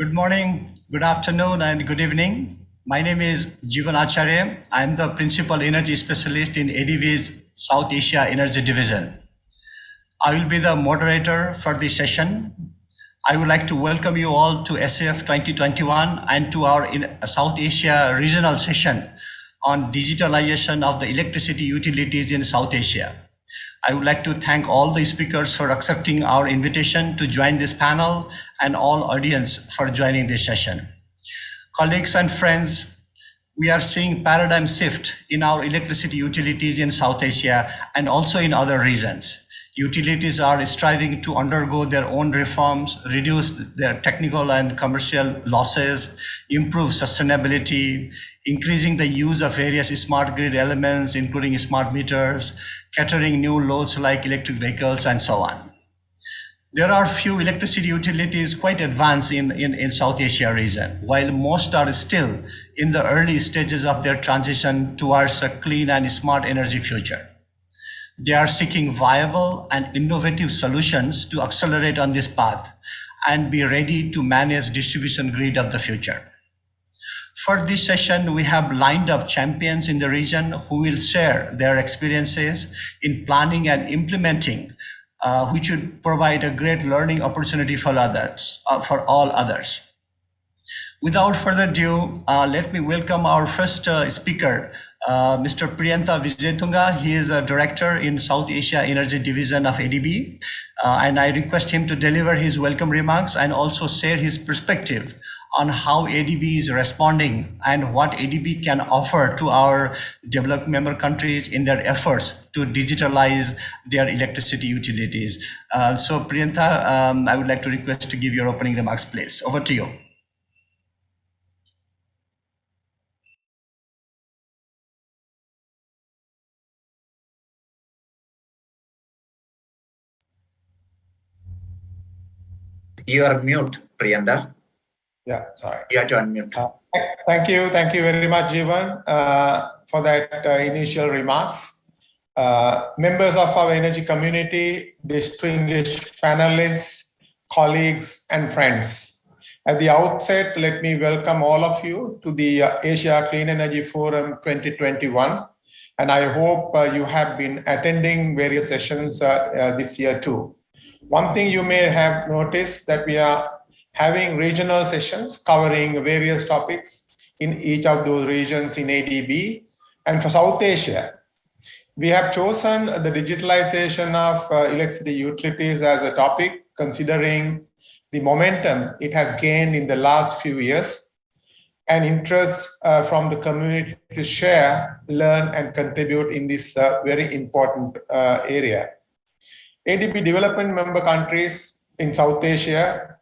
Good morning, good afternoon, and good evening. My name is Jeevan Acharya. I am the Principal Energy Specialist in ADV's South Asia Energy Division. I will be the moderator for this session. I would like to welcome you all to SAF 2021 and to our South Asia regional session on digitalization of the electricity utilities in South Asia. I would like to thank all the speakers for accepting our invitation to join this panel and all audience for joining this session. Colleagues and friends, we are seeing paradigm shift in our electricity utilities in South Asia and also in other regions. Utilities are striving to undergo their own reforms, reduce their technical and commercial losses, improve sustainability, increasing the use of various smart grid elements, including smart meters, catering new loads like electric vehicles, and so on. There are few electricity utilities quite advanced in South Asia region, while most are still in the early stages of their transition towards a clean and smart energy future. They are seeking viable and innovative solutions to accelerate on this path and be ready to manage distribution grid of the future. For this session, we have lined up champions in the region who will share their experiences in planning and implementing, which would provide a great learning opportunity for others, for all others. Without further ado, let me welcome our first speaker, Mr. Priyantha Vijayatunga. He is a director in South Asia Energy Division of ADB, and I request him to deliver his welcome remarks and also share his perspective on how ADB is responding and what ADB can offer to our developed member countries in their efforts to digitalize their electricity utilities. So Priyantha, I would like to request to give your opening remarks, please. Over to you. You are mute, Priyantha. Yeah, sorry. You have to unmute. Thank you very much, Jeevan, for that initial remarks. Members of our energy community, distinguished panelists, colleagues, and friends. At the outset, let me welcome all of you to the Asia Clean Energy Forum 2021. And I hope you have been attending various sessions this year too. One thing you may have noticed that we are having regional sessions covering various topics in each of those regions in ADB. And for South Asia, we have chosen the digitalization of electricity utilities as a topic, considering the momentum it has gained in the last few years and interest from the community to share, learn, and contribute in this very important area. ADB development member countries in South Asia,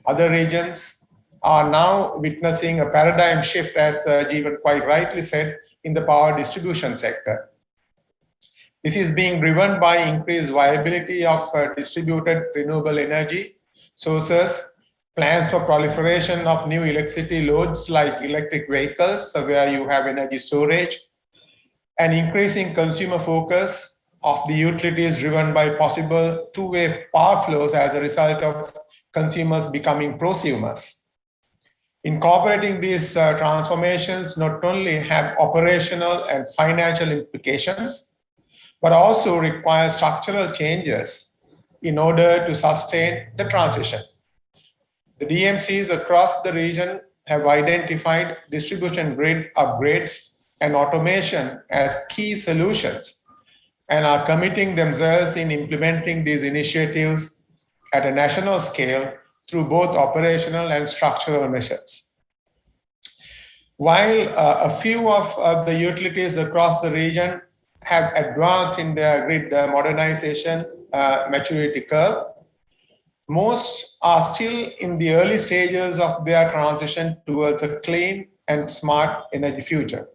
other regions, are now witnessing a paradigm shift, as Jeevan quite rightly said, in the power distribution sector. This is being driven by increased viability of distributed renewable energy sources, plans for proliferation of new electricity loads like electric vehicles, where you have energy storage, and increasing consumer focus of the utilities driven by possible two-way power flows as a result of consumers becoming prosumers. Incorporating these transformations not only have operational and financial implications, but also require structural changes in order to sustain the transition. The DMCs across the region have identified distribution grid upgrades and automation as key solutions and are committing themselves in implementing these initiatives at a national scale through both operational and structural measures. While a few of the utilities across the region have advanced in their grid modernization maturity curve, most are still in the early stages of their transition towards a clean and smart energy future.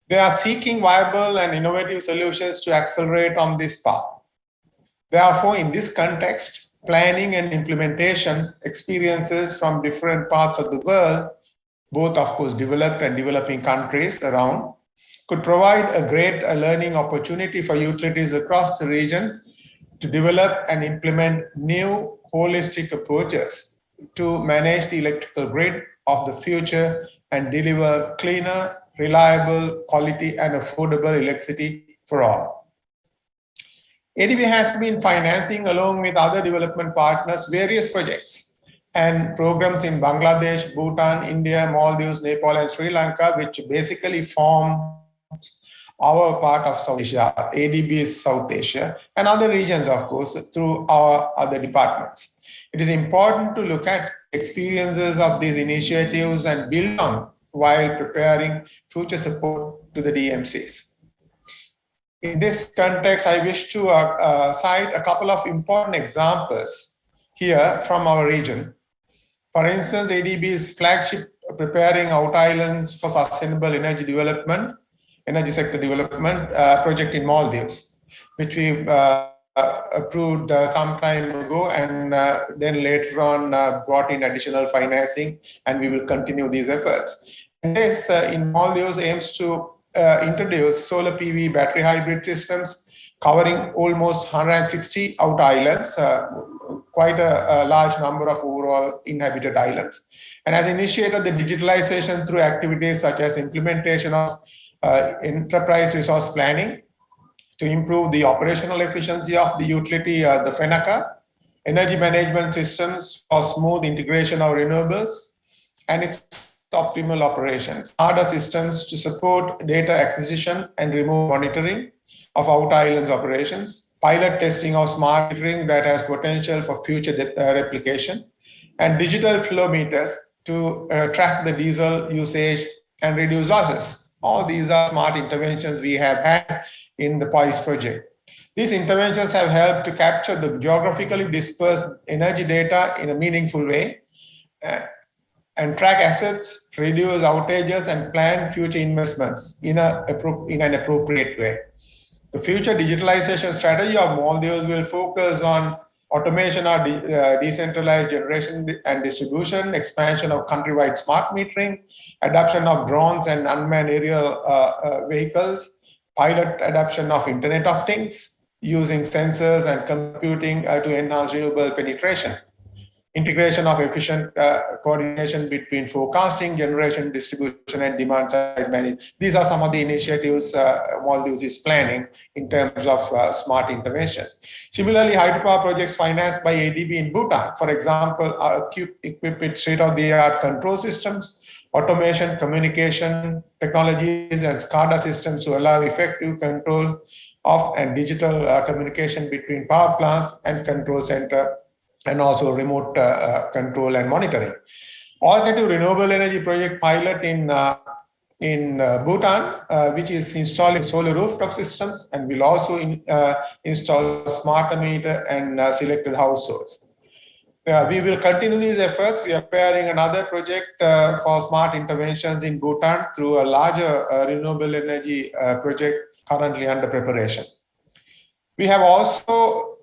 They are seeking viable and innovative solutions to accelerate on this path. Therefore, in this context, planning and implementation experiences from different parts of the world, both of course developed and developing countries around, could provide a great learning opportunity for utilities across the region to develop and implement new holistic approaches to manage the electrical grid of the future and deliver cleaner, reliable, quality, and affordable electricity for all. ADB has been financing, along with other development partners, various projects and programs in Bangladesh, Bhutan, India, Maldives, Nepal, and Sri Lanka, which basically form our part of South Asia. ADB is South Asia, and other regions, of course, through our other departments. It is important to look at experiences of these initiatives and build on while preparing future support to the DMCs. In this context, I wish to cite a couple of important examples here from our region. For instance, ADB's flagship preparing out islands for sustainable energy development, energy sector development project in Maldives, which we approved some time ago, and then later on brought in additional financing, and we will continue these efforts. And this in Maldives aims to introduce solar PV battery hybrid systems covering almost 160 outer islands, quite a large number of overall inhabited islands, and has initiated the digitalization through activities such as implementation of enterprise resource planning to improve the operational efficiency of the utility, the FENACA, energy management systems for smooth integration of renewables, and its optimal operations, SCADA systems to support data acquisition and remote monitoring of outer islands operations, pilot testing of smart metering that has potential for future replication, and digital flow meters to track the diesel usage and reduce losses. All these are smart interventions we have had in the POISE project. These interventions have helped to capture the geographically dispersed energy data in a meaningful way, and track assets, reduce outages, and plan future investments in an appropriate way. The future digitalization strategy of Maldives will focus on automation of decentralized generation and distribution, expansion of countrywide smart metering, adoption of drones and unmanned aerial vehicles, pilot adoption of Internet of Things, using sensors and computing to enhance renewable penetration, integration of efficient coordination between forecasting, generation, distribution, and demand side management. These are some of the initiatives Maldives is planning in terms of smart interventions. Similarly, hydropower projects financed by ADB in Bhutan, for example, are equipped with state-of-the-art control systems, automation, communication technologies, and SCADA systems to allow effective control of and digital communication between power plants and control center, and also remote control and monitoring. Alternative renewable energy project pilot in Bhutan, which is installing solar rooftop systems, and will also install smart meter and selected households. We will continue these efforts. We are preparing another project for smart interventions in Bhutan through a larger renewable energy project currently under preparation. We have also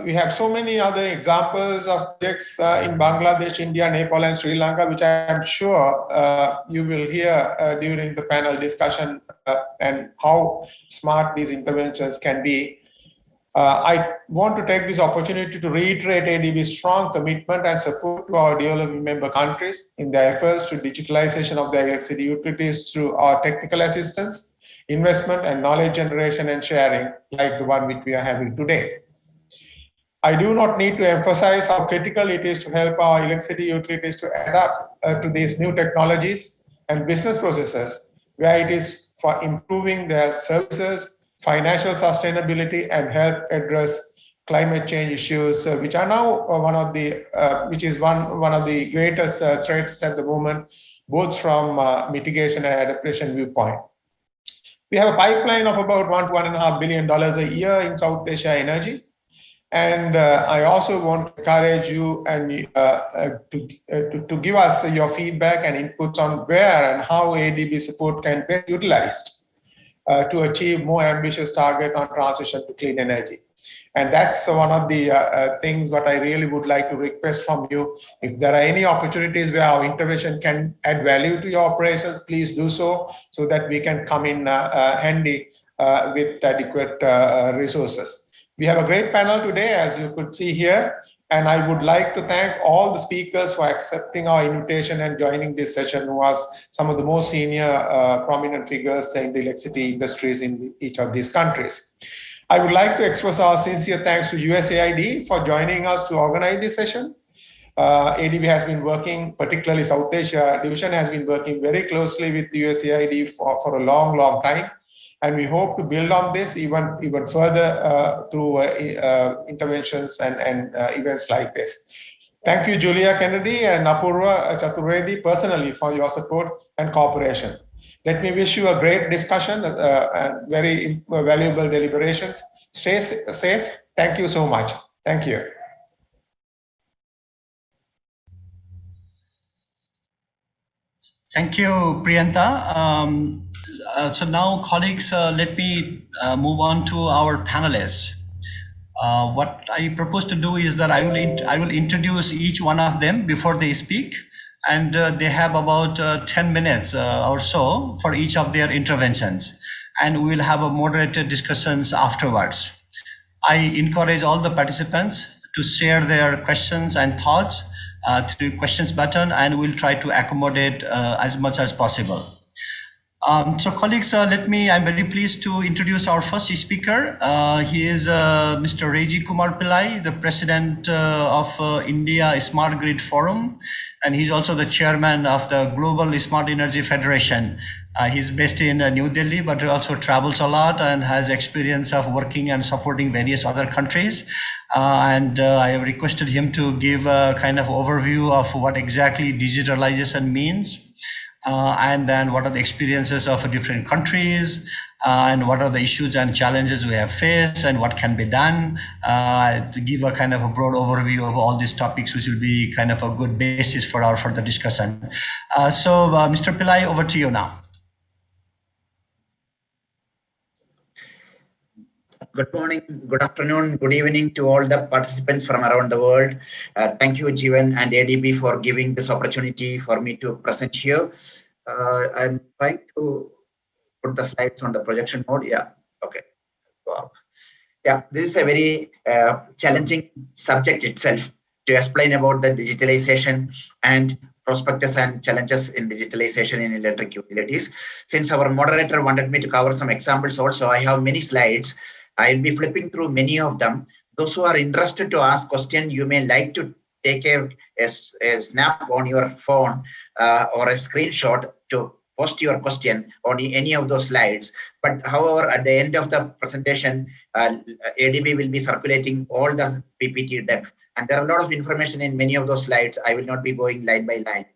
we have so many other examples of projects in Bangladesh, India, Nepal, and Sri Lanka, which I am sure you will hear during the panel discussion and how smart these interventions can be. I want to take this opportunity to reiterate ADB's strong commitment and support to our developing member countries in their efforts to digitalization of their electricity utilities through our technical assistance, investment, and knowledge generation and sharing, like the one which we are having today. I do not need to emphasize how critical it is to help our electricity utilities to adapt to these new technologies and business processes, where it is for improving their services, financial sustainability, and help address climate change issues, which are now one of the greatest threats at the moment, both from mitigation and adaptation viewpoint. We have a pipeline of about $1 to $1.5 billion a year in South Asia energy. And I also want to encourage you and to give us your feedback and inputs on where and how ADB support can be utilized to achieve more ambitious target on transition to clean energy. And that's one of the things what I really would like to request from you. If there are any opportunities where our intervention can add value to your operations, please do so that we can come in handy with adequate resources. We have a great panel today, as you could see here. And I would like to thank all the speakers for accepting our invitation and joining this session, who was some of the most senior prominent figures in the electricity industries in each of these countries. I would like to express our sincere thanks to USAID for joining us to organize this session. ADB has been working, particularly South Asia division has been working very closely with USAID for a long time. And we hope to build on this even further through interventions and events like this. Thank you, Julia Kennedy and Apurva Chaturvedi, personally for your support and cooperation. Let me wish you a great discussion and very valuable deliberations. Stay safe. Thank you so much. Thank you. Thank you, Priyanta. So now, colleagues, let me move on to our panelists. What I propose to do is that I will introduce each one of them before they speak, and they have about 10 minutes or so for each of their interventions, and we will have a moderated discussions afterwards. I encourage all the participants to share their questions and thoughts through questions button, and we'll try to accommodate as much as possible. So colleagues, I'm very pleased to introduce our first speaker. He is Mr. Reji Kumar Pillai, the president of India Smart Grid Forum, and he's also the chairman of the Global Smart Energy Federation. He's based in New Delhi, but he also travels a lot and has experience of working and supporting various other countries. And I have requested him to give a kind of overview of what exactly digitalization means. And then what are the experiences of different countries, and what are the issues and challenges we have faced, and what can be done, to give a kind of a broad overview of all these topics, which will be kind of a good basis for our further discussion. So Mr. Pillai, over to you now. Good morning, good afternoon, good evening to all the participants from around the world. Thank you, Jivan and ADB, for giving this opportunity for me to present here. I'm trying to put the slides on the projection mode. Yeah, okay. Wow. Yeah, this is a very challenging subject itself to explain about the digitalization and prospects and challenges in digitalization in electric utilities. Since our moderator wanted me to cover some examples also, I have many slides. I'll be flipping through many of them. Those who are interested to ask questions, you may like to take a snap on your phone or a screenshot to post your question on any of those slides. But however, at the end of the presentation, ADB will be circulating all the PPT deck. And there are a lot of information in many of those slides. I will not be going line by line.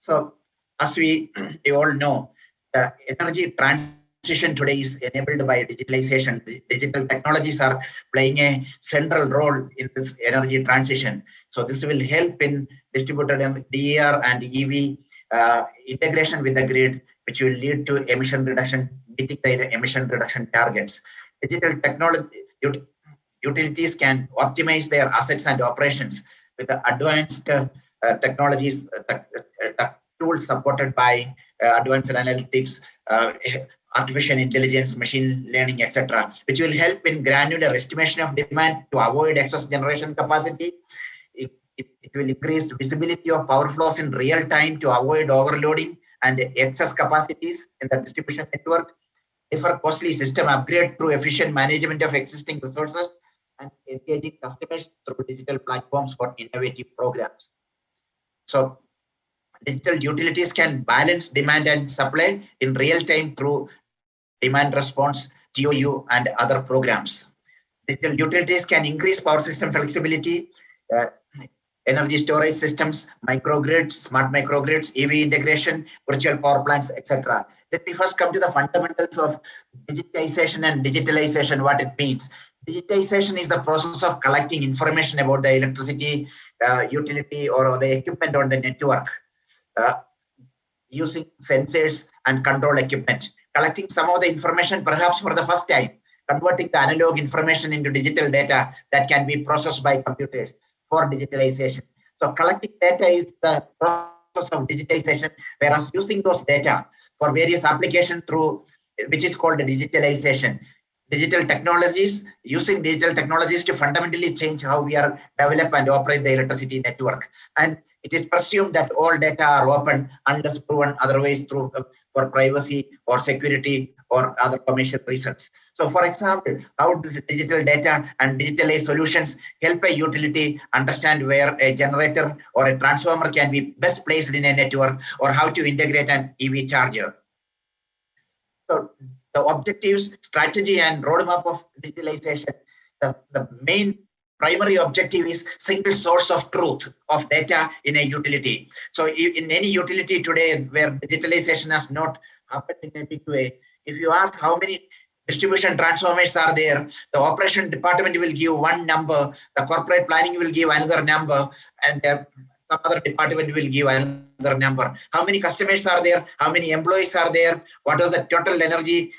So as we all know, the energy transition today is enabled by digitalization. Digital technologies are playing a central role in this energy transition. So this will help in distributed DER and EV integration with the grid, which will lead to emission reduction, meeting the emission reduction targets. Digital technology utilities can optimize their assets and operations with the advanced technologies, tools supported by advanced analytics, artificial intelligence, machine learning, etc., which will help in granular estimation of demand to avoid excess generation capacity. It will increase visibility of power flows in real time to avoid overloading and excess capacities in the distribution network. Defer costly system upgrade through efficient management of existing resources, and engaging customers through digital platforms for innovative programs. So digital utilities can balance demand and supply in real time through demand response, TOU, and other programs. Digital utilities can increase power system flexibility, energy storage systems, microgrids, smart microgrids, EV integration, virtual power plants, etc. Let me first come to the fundamentals of digitization and digitalization, what it means. Digitization is the process of collecting information about the electricity utility or the equipment on the network using sensors and control equipment. Collecting some of the information perhaps for the first time, converting the analog information into digital data that can be processed by computers for digitalization. So collecting data is the process of digitization, whereas using those data for various applications through, which is called digitalization. using digital technologies to fundamentally change how we are develop and operate the electricity network. And it is presumed that all data are open unless proven otherwise through for privacy or security or other commercial reasons. So, for example, how does digital data and digitalized solutions help a utility understand where a generator or a transformer can be best placed in a network, or how to integrate an EV charger? So, the objectives, strategy, and roadmap of digitalization. The main primary objective is single source of truth of data in a utility. So in any utility today where digitalization has not happened in a big way, if you ask how many distribution transformers are there, the operation department will give one number, the corporate planning will give another number, and some other department will give another number. How many customers are there? How many employees are there? What was the total energy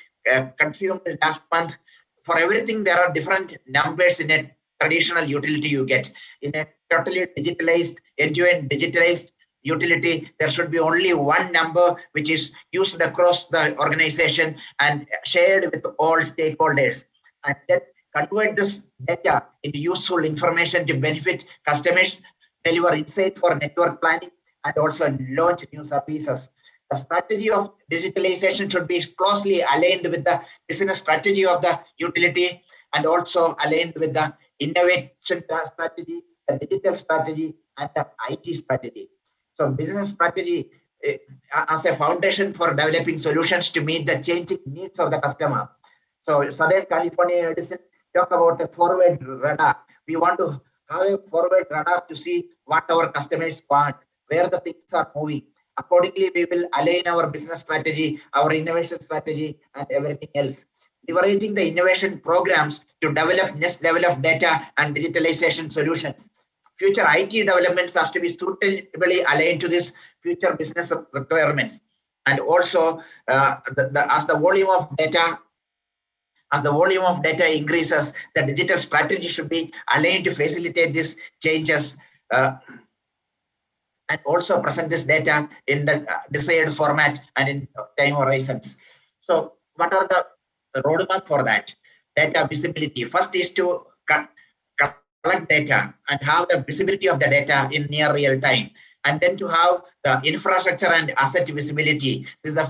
consumed last month? For everything, there are different numbers in a traditional utility you get. In a totally digitalized, end-to-end digitalized utility, there should be only one number which is used across the organization and shared with all stakeholders. And then convert this data into useful information to benefit customers, deliver insight for network planning, and also launch new services. The strategy of digitalization should be closely aligned with the business strategy of the utility, and also aligned with the innovation strategy, the digital strategy, and the IT strategy. So business strategy as a foundation for developing solutions to meet the changing needs of the customer. So Southern California Edison talk about the forward radar. We want to have a forward radar to see what our customers want, where the things are moving. Accordingly, we will align our business strategy, our innovation strategy, and everything else. Leveraging the innovation programs to develop next level of data and digitalization solutions. Future IT developments has to be suitably aligned to this future business requirements. And also, as the volume of data increases, the digital strategy should be aligned to facilitate these changes and also present this data in the desired format and in time horizons. So what are the roadmap for that? Data visibility. First is to collect data and have the visibility of the data in near real time. And then to have the infrastructure and asset visibility. This is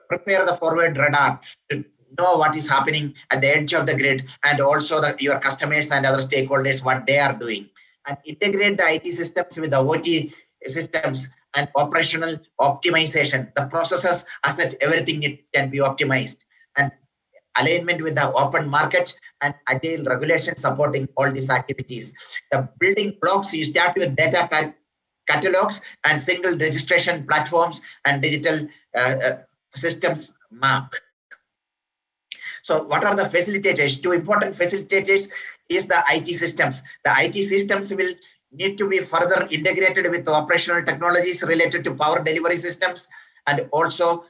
prepare the forward radar to know what is happening at the edge of the grid, and also your customers and other stakeholders, what they are doing. And integrate the IT systems with the OT systems and operational optimization. The processes, asset, everything it can be optimized. And alignment with the open market and agile regulation supporting all these activities. The building blocks, you start with data catalogs and single registration platforms and digital systems map. So what are the facilitators? Two important facilitators is the IT systems. The IT systems will need to be further integrated with the operational technologies related to power delivery systems, and also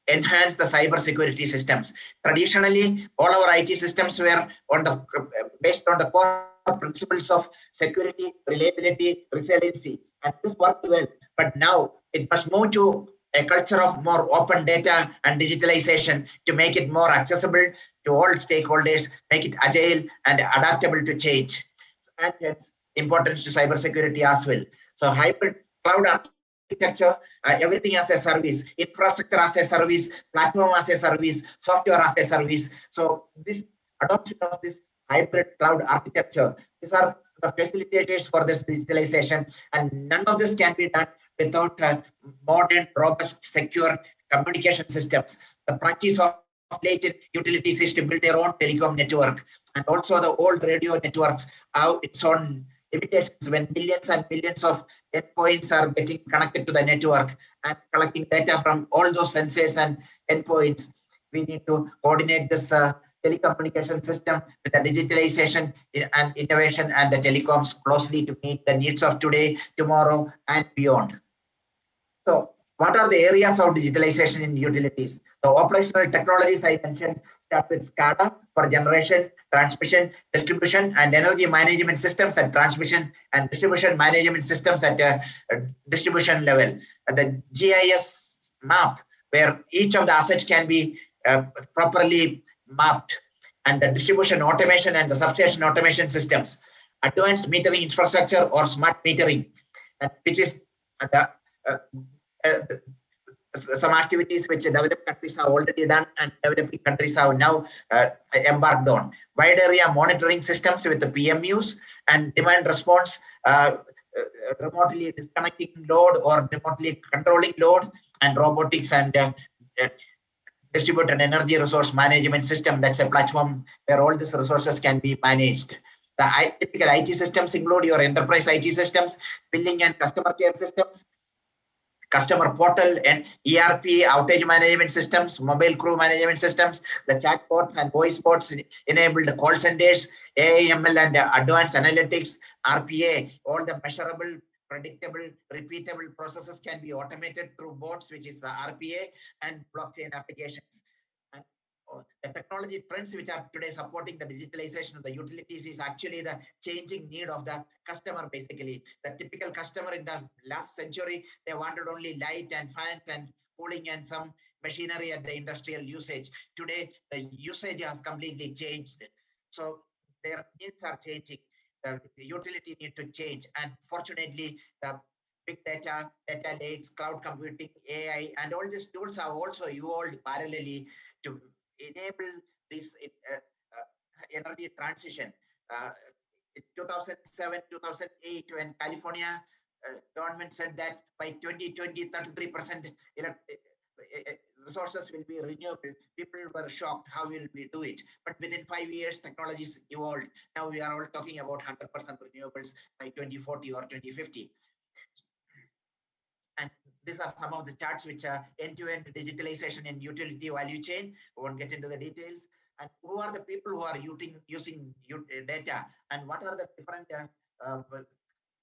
enhance the cyber security systems. Traditionally, all our IT systems were based on the core principles of security, reliability, resiliency, and this worked well. But now it must move to a culture of more open data and digitalization to make it more accessible to all stakeholders, make it agile and adaptable to change. And hence, importance to cybersecurity as well. So hybrid cloud architecture, everything as a service, infrastructure as a service, platform as a service, software as a service. So this adoption of this hybrid cloud architecture, these are the facilitators for this digitalization, and none of this can be done without modern, robust, secure communication systems. The practice of late utilities is to build their own telecom network, and also the old radio networks have its own limitations when millions and millions of endpoints are getting connected to the network and collecting data from all those sensors and endpoints. We need to coordinate this telecommunication system with the digitalization and innovation and the telecoms closely to meet the needs of today, tomorrow, and beyond. So what are the areas of digitalization in utilities? The operational technologies I mentioned start with SCADA for generation, transmission, distribution, and energy management systems at transmission and distribution management systems at distribution level. The GIS map, where each of the assets can be properly mapped, and the distribution automation and the substation automation systems, advanced metering infrastructure or smart metering, which is the some activities which developed countries have already done and developing countries have now embarked on. Wide area monitoring systems with the PMUs and demand response, remotely disconnecting load or remotely controlling load, and robotics and distributed energy resource management system. That's a platform where all these resources can be managed. The typical IT systems include your enterprise IT systems, billing and customer care systems, customer portal and ERP, outage management systems, mobile crew management systems, the chatbots and voice bots enabled call centers, AIML and advanced analytics, RPA, all the measurable, predictable, repeatable processes can be automated through bots, which is the RPA and blockchain applications. And the technology trends which are today supporting the digitalization of the utilities is actually the changing need of the customer. Basically, the typical customer in the last century, they wanted only light and fans and cooling and some machinery at the industrial usage. Today, the usage has completely changed. So their needs are changing. The utility need to change. And fortunately, the big data, data lakes, cloud computing, AI, and all these tools have also evolved parallelly to enable this energy transition. In 2007, 2008, when California government said that by 2020, 33% resources will be renewable, people were shocked, how will we do it? But within 5 years, technologies evolved. Now we are all talking about 100% renewables by 2040 or 2050. And these are some of the charts which are end-to-end digitalization in utility value chain. We won't get into the details. And who are the people who are using data, and what are the different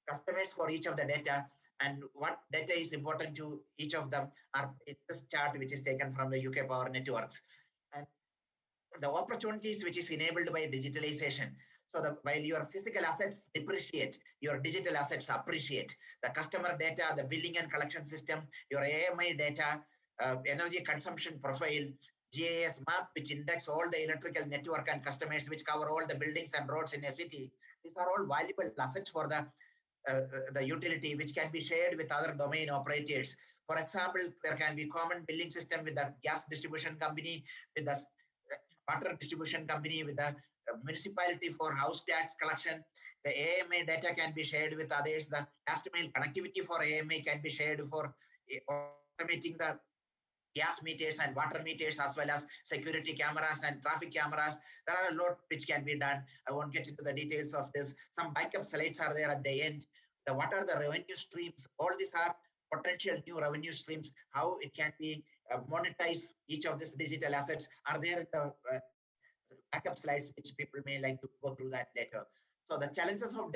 customers for each of the data, and what data is important to each of them are in this chart, which is taken from the UK Power Networks. And the opportunities which is enabled by digitalization. So while your physical assets depreciate, your digital assets appreciate. The customer data, the billing and collection system, your AMI data, energy consumption profile, GIS map, which index all the electrical network and customers, which cover all the buildings and roads in a city. These are all valuable assets for the utility, which can be shared with other domain operators. For example, there can be common billing system with the gas distribution company, with the water distribution company, with the municipality for house tax collection. The AMA data can be shared with others. The last mile connectivity for AMA can be shared for automating the gas meters and water meters, as well as security cameras and traffic cameras. There are a lot which can be done. I won't get into the details of this. Some backup slides are there at the end. What are the revenue streams? All these are potential new revenue streams. How it can be monetize each of these digital assets are there in the backup slides, which people may like to go through that later. So the challenges of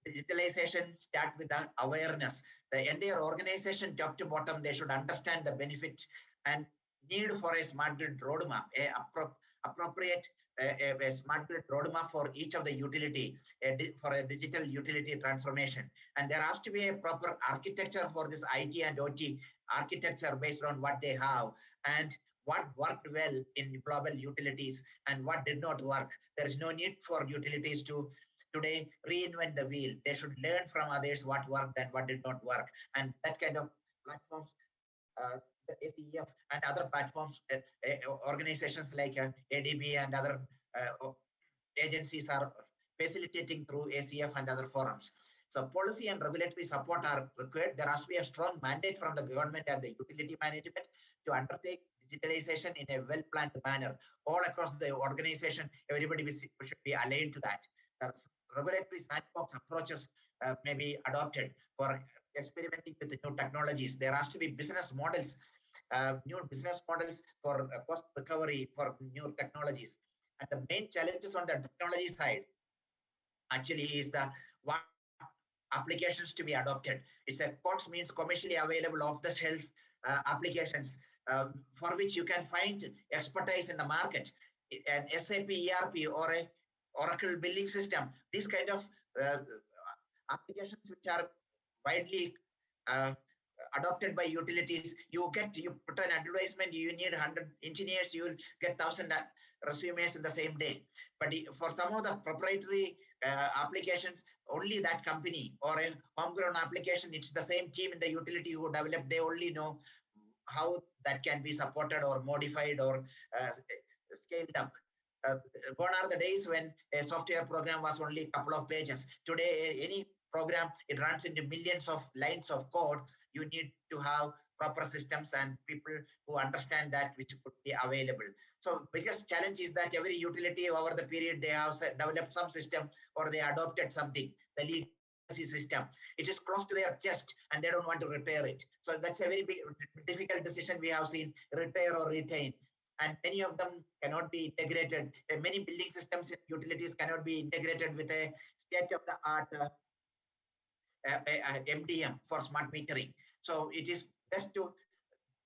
digitalization start with the awareness. The entire organization, top to bottom, they should understand the benefits and need for a smart grid roadmap, appropriate a smart grid roadmap for each of the utility, for a digital utility transformation. And there has to be a proper architecture for this IT and OT architecture based on what they have and what worked well in global utilities and what did not work. There is no need for utilities to today reinvent the wheel. They should learn from others what worked and what did not work. And that kind of platforms, the ACEF and other platforms, organizations like ADB and other agencies are facilitating through ACF and other forums. So policy and regulatory support are required. There has to be a strong mandate from the government and the utility management to undertake digitalization in a well-planned manner. All across the organization, everybody should be aligned to that. The regulatory sandbox approaches may be adopted for experimenting with the new technologies. There has to be business models, new business models for cost recovery for new technologies. And the main challenges on the technology side actually is the what applications to be adopted. It's a COTS, means commercially available off-the-shelf applications for which you can find expertise in the market. An SAP ERP or a Oracle billing system, these kind of applications which are widely adopted by utilities. You put an advertisement, you need 100 engineers, you will get 1,000 resumes in the same day. But for some of the proprietary applications, only that company or a homegrown application, it's the same team in the utility who developed, they only know how that can be supported or modified or scaled up. Gone are the days when a software program was only a couple of pages. Today, any program, it runs into millions of lines of code. You need to have proper systems and people who understand that, which could be available. So biggest challenge is that every utility over the period, they have developed some system or they adopted something, the legacy system. It is close to their chest and they don't want to repair it. So that's a very big, difficult decision we have seen, retire or retain. And many of them cannot be integrated. Many building systems and utilities cannot be integrated with a state-of-the-art MDM for smart metering. So it is best to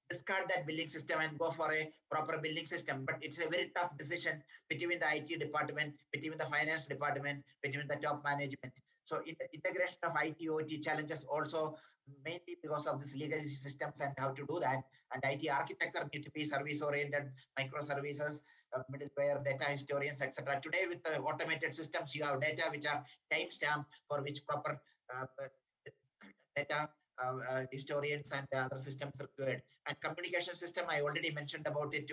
discard that building system and go for a proper building system. But it's a very tough decision between the IT department, between the finance department, between the top management. So integration of IT, OT challenges also mainly because of this legacy systems and how to do that. And IT architecture need to be service-oriented, microservices, middleware, data historians, etc. Today with the automated systems, you have data which are timestamped for which proper data historians and other systems required. And communication system, I already mentioned about it,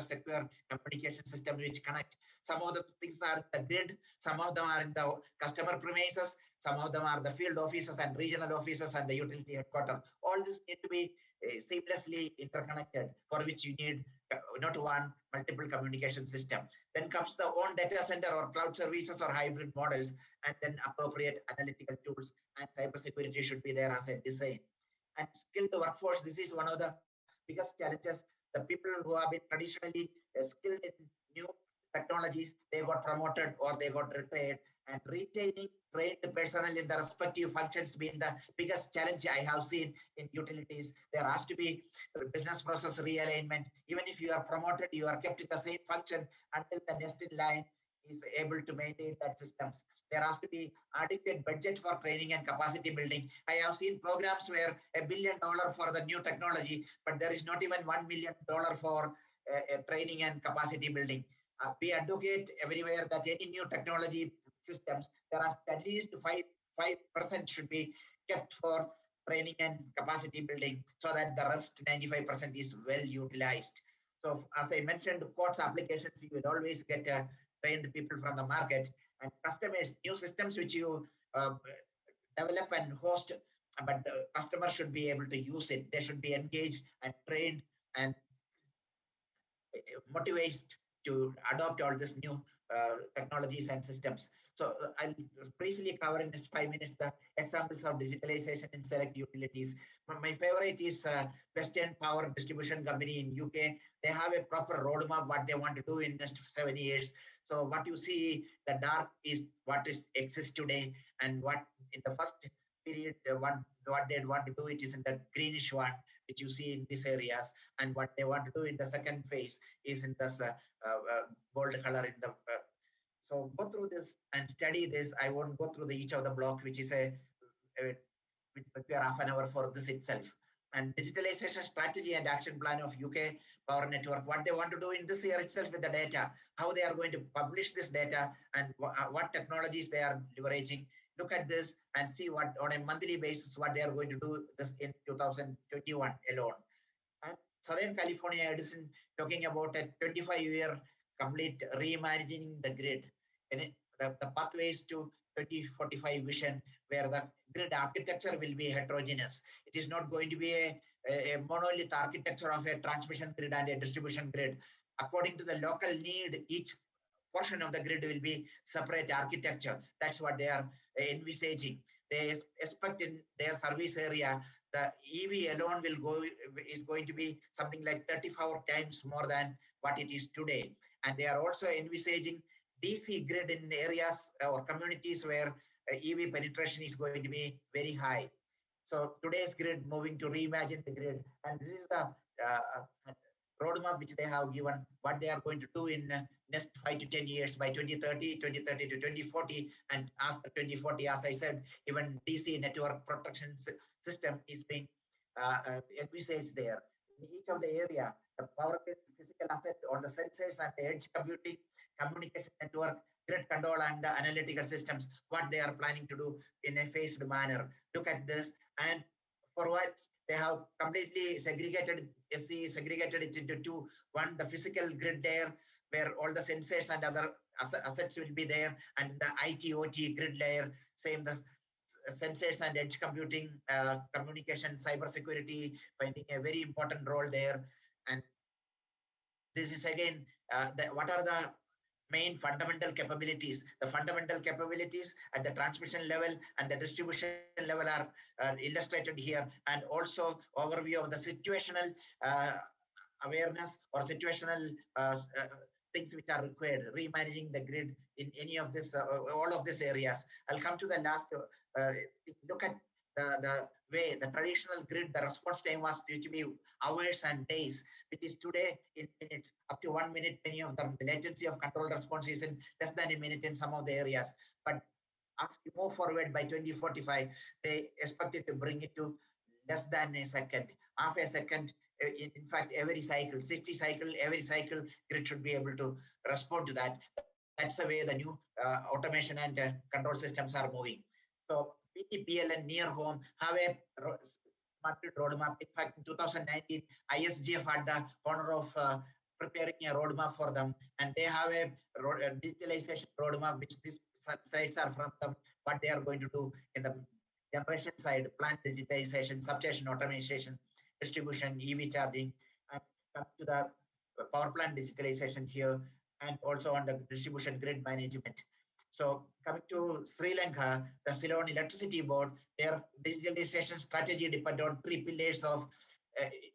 secure communication system which connect. Some of the things are in the grid, some of them are in the customer premises, some of them are the field offices and regional offices and the utility headquarters. All this need to be seamlessly interconnected, for which you need not one, multiple communication system. Then comes the own data center or cloud services or hybrid models, and then appropriate analytical tools and cybersecurity should be there as a design. And skilled workforce, this is one of the biggest challenges. The people who have been traditionally skilled in new technologies, they got promoted or they got retired, and retaining trained personnel in the respective functions being the biggest challenge I have seen in utilities. There has to be business process realignment. Even if you are promoted, you are kept in the same function until the next in line is able to maintain that systems. There has to be adequate budget for training and capacity building. I have seen programs where $1 billion for the new technology, but there is not even $1 million for training and capacity building. We advocate everywhere that any new technology systems, there are at least 5% should be kept for training and capacity building, so that the rest 95% is well utilized. So as I mentioned, courts applications, you will always get trained people from the market, and customers, new systems which you develop and host, but customers should be able to use it. They should be engaged and trained and motivated to adopt all these new technologies and systems. So I'll briefly cover in just 5 minutes the examples of digitalization in select utilities. My favorite is Western Power Distribution Company in UK. They have a proper roadmap what they want to do in next 7 years. So what you see, the dark is what exists today, and what in the first period, what they want to do, it is in the greenish one, which you see in these areas, and what they want to do in the second phase is in this gold color in the. So go through this and study this. I won't go through each of the block, which is which require half an hour for this itself. And digitalization strategy and action plan of UK Power Network, what they want to do in this year itself with the data, how they are going to publish this data, and what technologies they are leveraging. Look at this and see what on a monthly basis what they are going to do this in 2021 alone. And Southern California Edison talking about a 25-year complete reimagining the grid. And the pathways to 2045 vision, where the grid architecture will be heterogeneous. It is not going to be a monolith architecture of a transmission grid and a distribution grid. According to the local need, each portion of the grid will be separate architecture. That's what they are envisaging. They expect in their service area, the EV alone is going to be something like 34 times more than what it is today. And they are also envisaging DC grid in areas or communities where EV penetration is going to be very high. So today's grid moving to reimagine the grid, and this is the roadmap which they have given, what they are going to do in next 5 to 10 years by 2030 to 2040, and after 2040, as I said, even DC network protection system is being envisaged there. in each of the area, the power grid, physical asset, or the sensors and the edge computing, communication network, grid control, and the analytical systems, what they are planning to do in a phased manner. Look at this, and for what they have completely segregated segregated it into two. One, the physical grid layer, where all the sensors and other assets will be there, and the IT/OT grid layer, same the sensors and edge computing, communication, cyber security, finding a very important role there. And this is again, what are the main fundamental capabilities? The fundamental capabilities at the transmission level and the distribution level are illustrated here, and also overview of the situational awareness or situational things which are required, remanaging the grid in any of this, all of these areas. I'll come to the last. Look at the way the traditional grid, the response time was used to be hours and days, which is today in minutes, up to 1 minute. Many of them, the latency of control response is in less than a minute in some of the areas. But as we move forward by 2045, they expected to bring it to less than a second, half a second. In fact, every cycle, 60 cycle, every cycle, grid should be able to respond to that. That's the way the new automation and control systems are moving. So PTPL and near home have a smart grid roadmap. In fact, in 2019, ISGF had the honor of preparing a roadmap for them, and they have a digitalization roadmap, which these sites are from them, what they are going to do in the generation side, plant digitization, substation automation, distribution, EV charging, and come to the power plant digitalization here, and also on the distribution grid management. So coming to Sri Lanka, the Ceylon Electricity Board, their digitalization strategy depends on 3 pillars of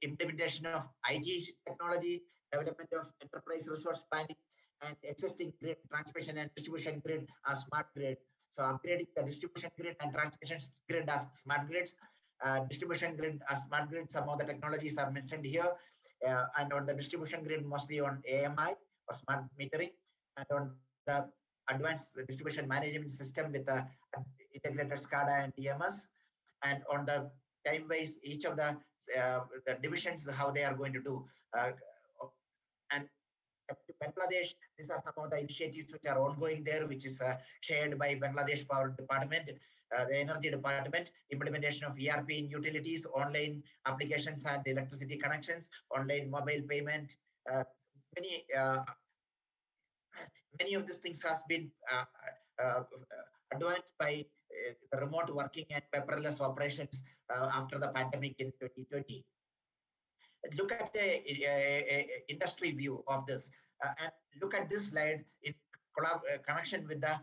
implementation of IT technology, development of enterprise resource planning, and existing grid, transmission and distribution grid as smart grid. So upgrading the distribution grid and transmission grid as smart grids, distribution grid as smart grid. Some of the technologies are mentioned here, and on the distribution grid, mostly on AMI or smart metering, and on the advanced distribution management system with the integrated SCADA and DMS, and on the time-wise, each of the divisions, how they are going to do. And to Bangladesh, these are some of the initiatives which are ongoing there, which is shared by Bangladesh Power Department, the Energy Department, implementation of ERP in utilities, online applications and electricity connections, online mobile payment. Many of these things has been advanced by the remote working and paperless operations after the pandemic in 2020. Look at the industry view of this, and look at this slide in connection with the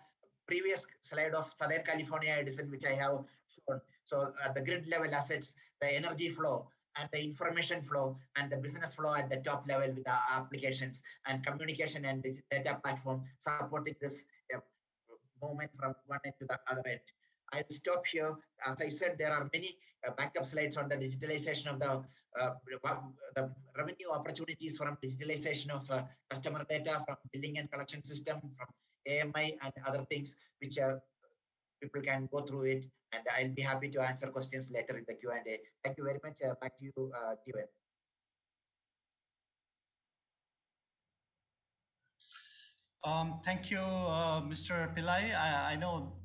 previous slide of Southern California Edison, which I have shown. So the grid level assets, the energy flow, and the information flow, and the business flow at the top level with the applications and communication and data platform supporting this movement from one end to the other end. I'll stop here. As I said, there are many backup slides on the digitalization of the revenue opportunities from digitalization of customer data, from billing and collection system, from AMI and other things, which people can go through it. And I'll be happy to answer questions later in the Q&A. Thank you very much. Back to you, Jivan. Thank you, Mr. Pillai. I know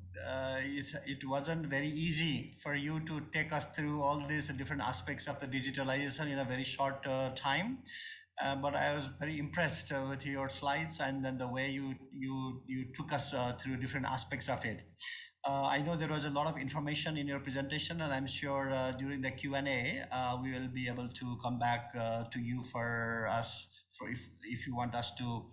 it wasn't very easy for you to take us through all these different aspects of the digitalization in a very short time. But I was very impressed with your slides and then the way you took us through different aspects of it. I know there was a lot of information in your presentation, and I'm sure during the Q&A we will be able to come back to you for if you want us to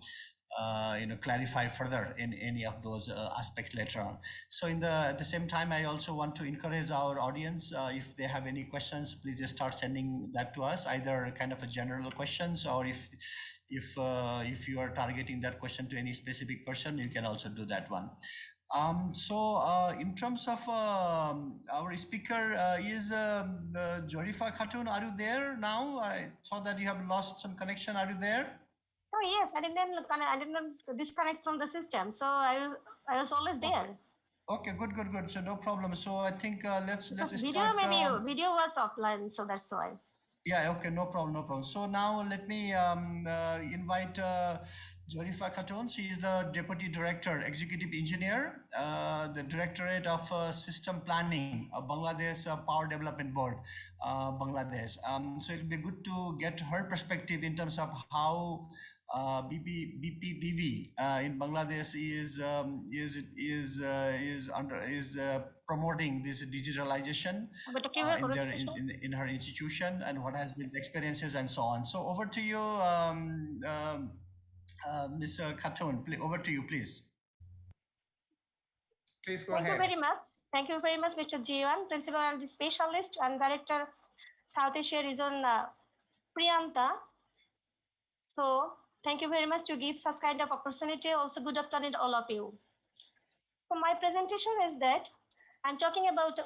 clarify further in any of those aspects later on. So at the same time, I also want to encourage our audience, if they have any questions, please just start sending that to us, either kind of a general questions, or if you are targeting that question to any specific person, you can also do that one. In terms of our speaker is Jorifa Khatun. Are you there now? I saw that you have lost some connection. Are you there? Oh yes, I didn't disconnect from the system, so I was always there. Okay, good. So no problem. So I think let's video start. video was offline, so that's why. Yeah, okay, no problem, no problem. So now let me invite Jorifa Khatun. She is the Deputy Director, Executive Engineer, the Directorate of System Planning of Bangladesh Power Development Board, Bangladesh. So it'll be good to get her perspective in terms of how BPDB in Bangladesh is promoting this digitalization in her institution, and what has been the experiences and so on. So over to you, Ms. Khatun. Over to you, please. Please go Thank ahead. you very much. Thank you very much, Mr. Jivan, Principal Energy Specialist and Director, South Asia Region, Priyanta. So thank you very much to give such kind of opportunity. Also, good afternoon to all of you. So my presentation is that I'm talking about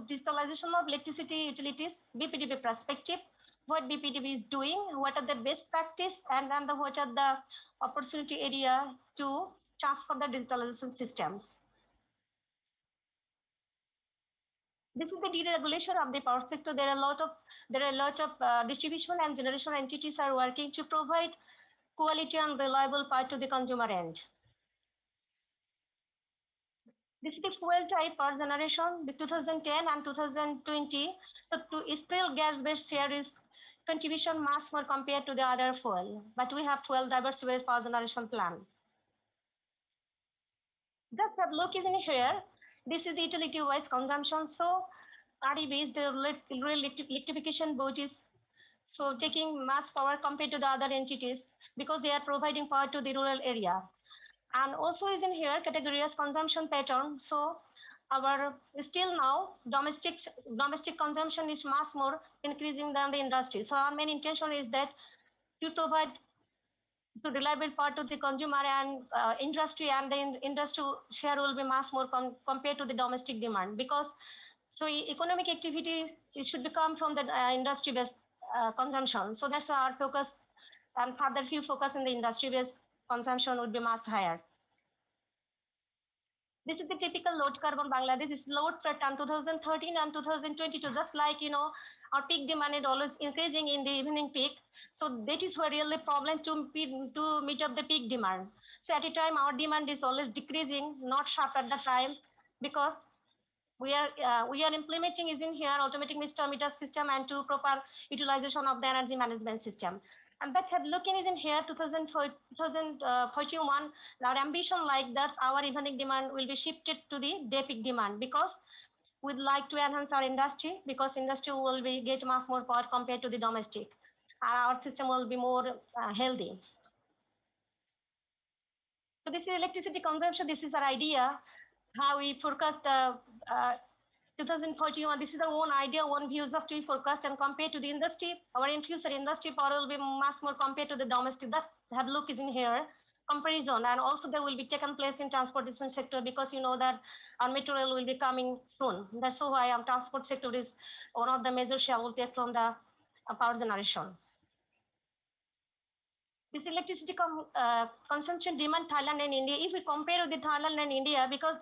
digitalization of electricity utilities, BPDB perspective, what BPDB is doing, what are the best practice, and then what are the opportunity area to transfer the digitalization systems. This is the deregulation of the power sector. There are a lot of distribution and generation entities are working to provide quality and reliable power to the consumer end. This is the fuel type power generation, the 2010 and 2020. So still gas-based share is contribution much more compared to the other fuel. But we have 12 diverse power generation plan. Just have look is in here. This is the utility-wise consumption. So REB is the rural electrification board is so taking mass power compared to the other entities because they are providing power to the rural area. And also is in here category as consumption pattern. So our still now domestic consumption is much more increasing than the industry. So our main intention is that to provide to reliable power to the consumer and industry, and the industry share will be much more compared to the domestic demand, because so economic activity it should become from the industry based consumption. So that's our focus, and further few focus in the industry based consumption would be much higher. This is the typical load curve on Bangladesh. This load pattern 2013 and 2022, just like, our peak demand is always increasing in the evening peak. So that is where really problem to meet up the peak demand. So at a time, our demand is always decreasing, not sharp at the time, because we are implementing is in here automatic meter system and to proper utilization of the energy management system. And that have looking is in here 2041. Our ambition like that our evening demand will be shifted to the day peak demand, because we'd like to enhance our industry, because industry will be get much more power compared to the domestic. Our system will be more healthy. So this is electricity consumption. This is our idea, how we forecast the 2041. This is our own idea, one view, just we forecast and compare to the industry. Our in future industry power will be much more compared to the domestic. That have look is in here comparison, and also they will be taken place in transportation sector, because you know that our metro rail will be coming soon. That's why our transport sector is one of the major share will take from the power generation. This electricity consumption demand Thailand and India. If we compare with the Thailand and India, because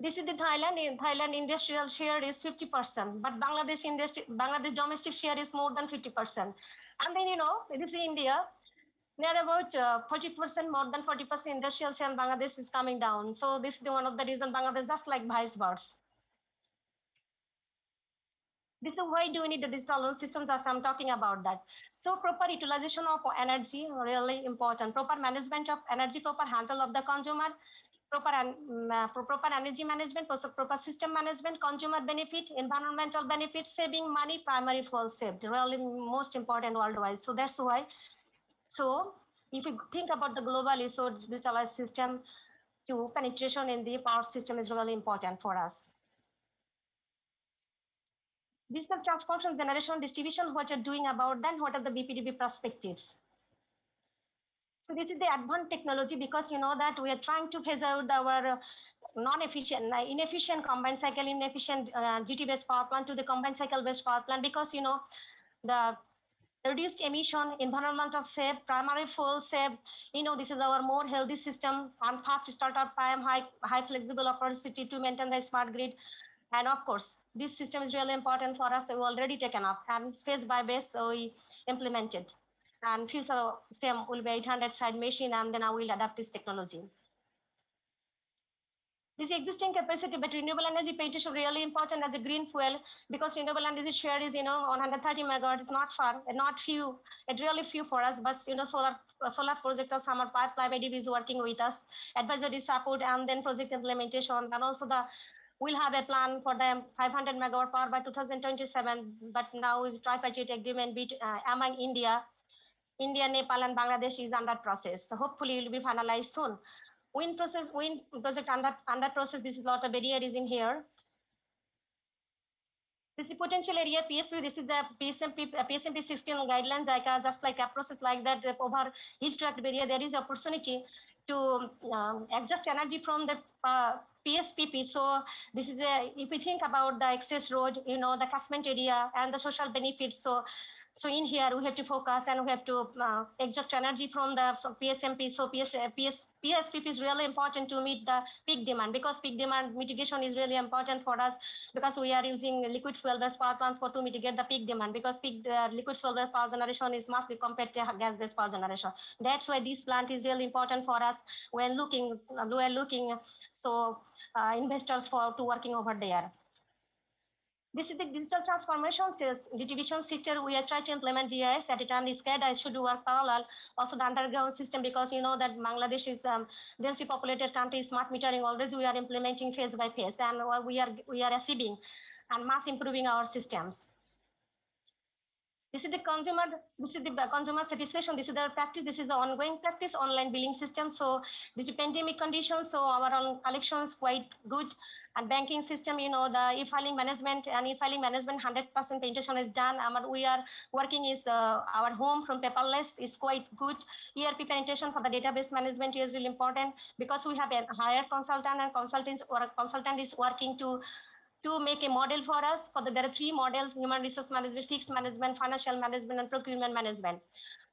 this is the Thailand industrial share is 50%, but Bangladesh domestic share is more than 50%. And then this is India, near about 40%, more than 40% industrial share in Bangladesh is coming down. So this is one of the reason Bangladesh just like vice versa. This is why do we need the digital loan systems that I'm talking about that. So proper utilization of energy, really important. Proper management of energy, proper handle of the consumer, proper energy management, proper system management, consumer benefit, environmental benefit, saving money, primary fuel saved, really most important worldwide. So that's why. So if you think about the globally, so digitalized system to penetration in the power system is really important for us. Digital transformation, generation, distribution, what you're doing about that, what are the BPDB perspectives? So this is the advanced technology, because you know that we are trying to phase out our non-efficient, inefficient combined cycle, inefficient GT-based power plant to the combined cycle-based power plant, because the reduced emission, environmental safe, primary fuel safe. This is our more healthy system and fast startup time, high flexible opacity to maintain the smart grid. And of course, this system is really important for us. So we already taken up, and phase by phase we implemented. And future system will be 800 side machine, and then I will adapt this technology. This existing capacity, but renewable energy penetration really important as a green fuel, because renewable energy share is 130 megawatts. It's not far, not few. It's really few for us, but solar projectors, summer pipeline ADB is working with us, advisory support, and then project implementation, and also we'll have a plan for the 500 megawatt power by 2027. But now is tripartite agreement among India, Nepal, and Bangladesh is under process. So hopefully it will be finalized soon. Wind project under process. This is a lot of barrier is in here. This is potential area PSV. This is the PSMP 16 guidelines. Just like a process like that over hill tract barrier, there is opportunity to extract energy from the PSPP. So this is if we think about the access road, the catchment area and the social benefits. So in here we have to focus, and we have to extract energy from the PSMP. So PSPP is really important to meet the peak demand, because peak demand mitigation is really important for us, because we are using liquid fuel-based power plants to mitigate the peak demand, because peak liquid fuel-based power generation is mostly compared to gas-based power generation. That's why this plant is really important for us when looking. So investors to working over there. This is the digital transformation distribution sector. We are trying to implement GIS at a time. SCADA should work parallel. Also the underground system, because that Bangladesh is densely populated country. Smart metering already we are implementing phase by phase, and we are achieving and mass improving our systems. This is the consumer satisfaction. This is the practice. This is the ongoing practice, online billing system. So this is pandemic conditions. So our own collections quite good. And banking system, the e-filing management, 100% penetration is done. We are working is our home from paperless is quite good. ERP penetration for the database management is really important, because we have a hired consultant, and consultant is working to make a model for us. There are 3 models: human resource management, fixed management, financial management, and procurement management.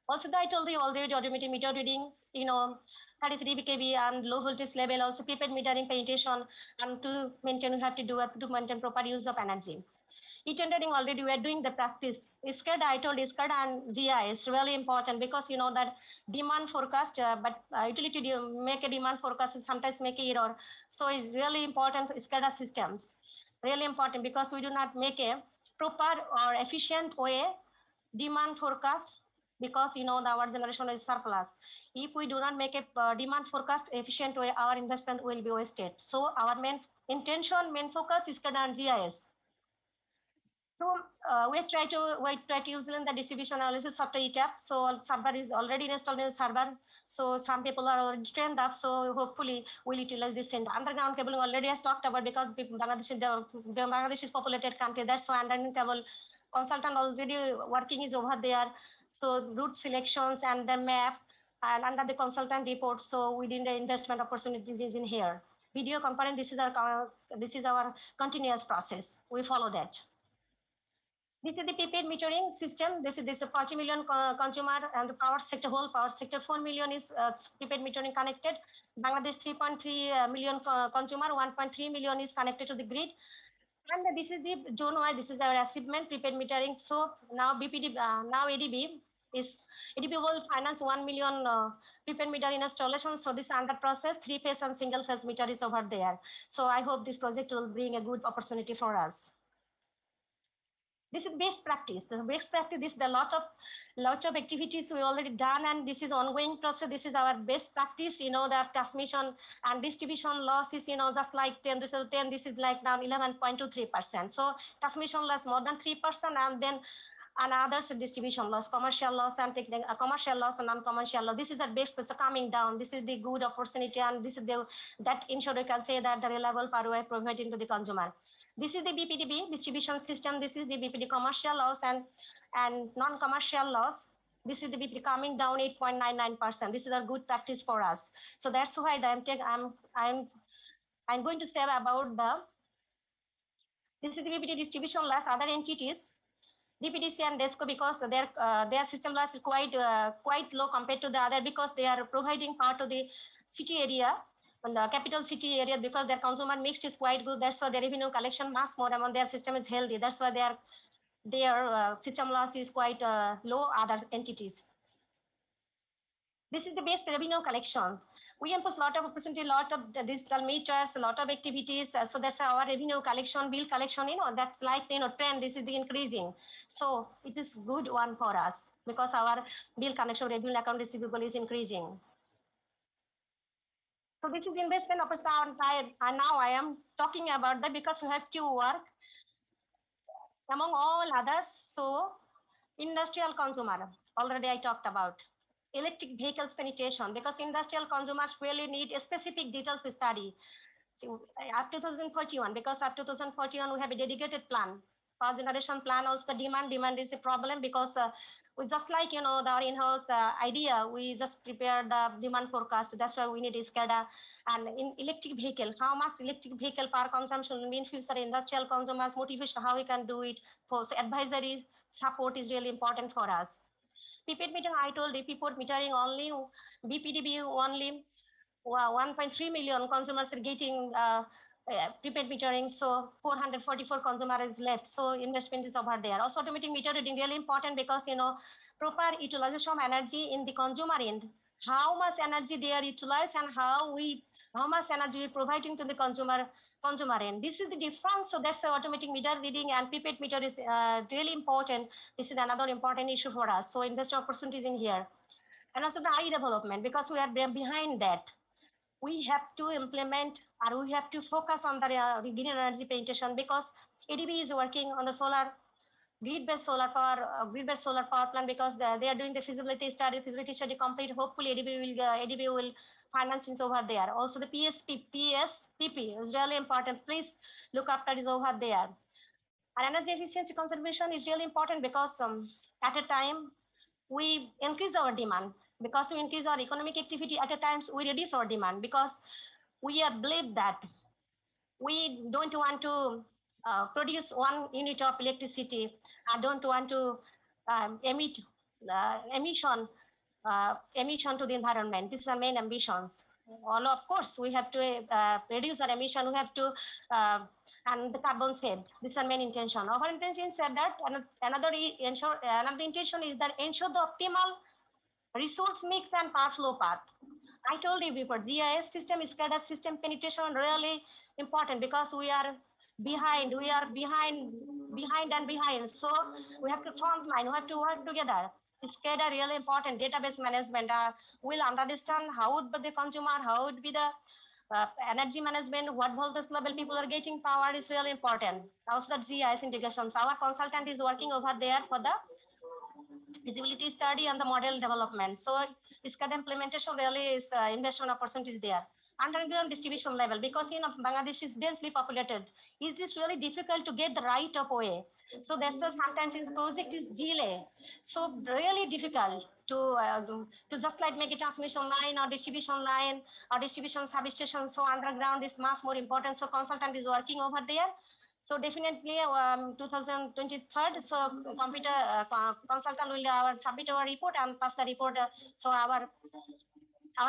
Also, I told you already, automated meter reading, 33 kV and low voltage level, also prepaid metering penetration, and to maintain, we have to maintain proper use of energy. E-tendering already we are doing the practice. SCADA, I told SCADA and GIS is really important, because that demand forecast, but utility make a demand forecast sometimes make a error. So it's really important SCADA systems. Really important, because we do not make a proper or efficient way demand forecast, because our generation is surplus. If we do not make a demand forecast efficient way, our investment will be wasted. So our main focus is SCADA and GIS. So we try to use the distribution analysis software ETAP. So server is already installed in the server. So some people are already trained up. So hopefully we'll utilize this center. Underground cabling already has talked about, because Bangladesh is populated country. That's why underground cable consultant already working is over there. So route selections and the map, and under the consultant report. So within the investment opportunities is in here. Video component. This is our continuous process. We follow that. This is the prepaid metering system. This is a 40 million consumer, and the power sector, whole power sector, 4 million is prepaid metering connected. Bangladesh 3.3 million consumer, 1.3 million is connected to the grid. And this is the zone wide. This is our achievement, prepaid metering. So now ADB will finance 1 million prepaid meter installation. So this is under process. 3-phase and single phase meter is over there. So I hope this project will bring a good opportunity for us. This is best practice. The best practice, this is a lot of activities we already done, and this is ongoing process. This is our best practice, the transmission and distribution loss is, just like 10 to 10, this is like now 11.23%. So transmission loss more than 3%, and then others distribution loss, commercial loss and commercial loss and non-commercial loss. This is the best process coming down. This is the good opportunity, and this is that insurer can say that the reliable power we are providing to the consumer. This is the BPDB distribution system. This is the BPD commercial loss and non-commercial loss. This is the BPD coming down 8.99%. This is a good practice for us. So that's why I'm going to say about this is the BPD distribution loss, other entities, DPDC and DESCO, because their system loss is quite low compared to the other, because they are providing power to the city area. on the capital city area, because their consumer mix is quite good. That's why their revenue collection much more among their system is healthy. That's why their system loss is quite low other entities. This is the best revenue collection. We impose a lot of opportunity, lot of the digital meters, a lot of activities. So that's our revenue collection, bill collection, that's like, trend, this is the increasing. So it is good one for us because our bill collection, revenue account receivable is increasing. So this is investment opportunity. And now I am talking about that because we have to work among all others. So industrial consumer, already I talked about. Electric vehicles penetration, because industrial consumers really need a specific details study. So up to 2041, because up to 2041 we have a dedicated plan. Power generation plan, also the demand is a problem because we just like, our in-house idea, we just prepare the demand forecast. That's why we need a SCADA. And in electric vehicle, how much electric vehicle power consumption will be in future, industrial consumers, motivation, how we can do it. For so advisory support is really important for us. Prepaid metering, I told you, prepaid metering only, BPDB only 1.3 million consumers are getting prepaid metering, so 444 consumers is left. So investment is over there. Also, automatic meter reading really important because proper utilization of energy in the consumer end. How much energy they are utilized and how much energy we providing to the consumer end. This is the difference. So that's the automatic meter reading and prepaid meter is really important. This is another important issue for us. So investment opportunities in here. And also the I development, because we are behind that. We have to implement or we have to focus on the green energy penetration because ADB is working on the grid-based solar power plant because they are doing the feasibility study complete. Hopefully ADB will financing over there. Also the PSPP is really important. Please look after is over there. And energy efficiency conservation is really important because at a time we increase our demand. Because we increase our economic activity, at a times we reduce our demand because we believe that we don't want to produce 1 unit of electricity. I don't want to emit emission to the environment. These are main ambitions. Although of course we have to reduce our emission. We have to and the carbon saved. This is our main intention. Our intention said that another intention is that ensure the optimal resource mix and power flow path. I told you before, GIS system, SCADA system penetration really important because we are behind. We are behind. So we have to front line. We have to work together. SCADA really important. Database management. We'll understand how would be the consumer, how would be the energy management, what voltage level people are getting power is really important. Also the GIS integrations. Our consultant is working over there for the feasibility study and the model development. So SCADA implementation really is investment opportunities there. Underground distribution level, because Bangladesh is densely populated, it is really difficult to get the right of way. So that's why sometimes this project is delay. So really difficult to just like make a transmission line or distribution line or distribution substation. So underground is much more important. So consultant is working over there. So definitely 2023, so consultant will submit our report and pass the report. So our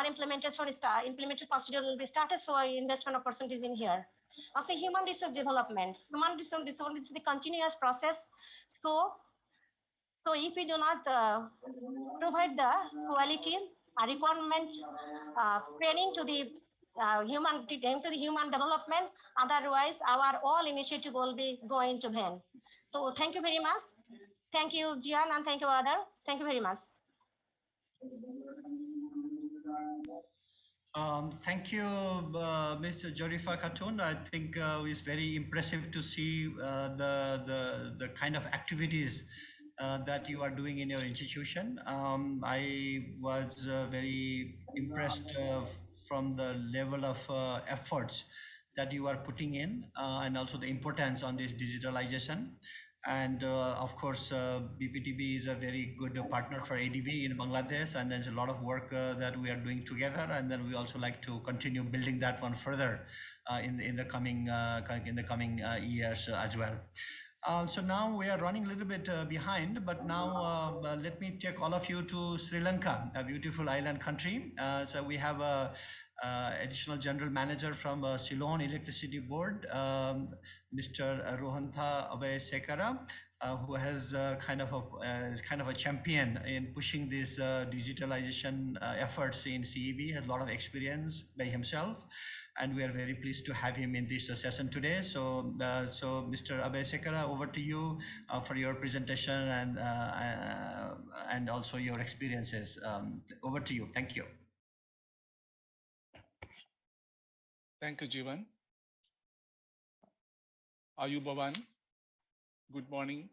implementation implemented procedure will be started. So our investment opportunities in here. Also human resource development. Human resource development is the continuous process. So if we do not provide the quality requirement training to the human development, otherwise our all initiative will be going to vain. So thank you very much. Thank you, Jian, and thank you, Adar. Thank you very much. Thank you, Ms. Jorifa Khatun. I think it's very impressive to see the kind of activities that you are doing in your institution. I was very impressed from the level of efforts that you are putting in and also the importance on this digitalization. And of course, BPTB is a very good partner for ADB in Bangladesh, and there's a lot of work that we are doing together. And then we also like to continue building that one further in the coming years as well. So now we are running a little bit behind, but now let me take all of you to Sri Lanka, a beautiful island country. So we have Additional General Manager from Ceylon Electricity Board, Mr. Rohantha Abhay who has kind of a champion in pushing this digitalization efforts in CEB, has a lot of experience by himself, and we are very pleased to have him in this session today. So, Mr. Abhay Sekara, over to you for your presentation and also your experiences. Over to you. Thank you. Thank you, Jivan. Ayubawan. Good morning,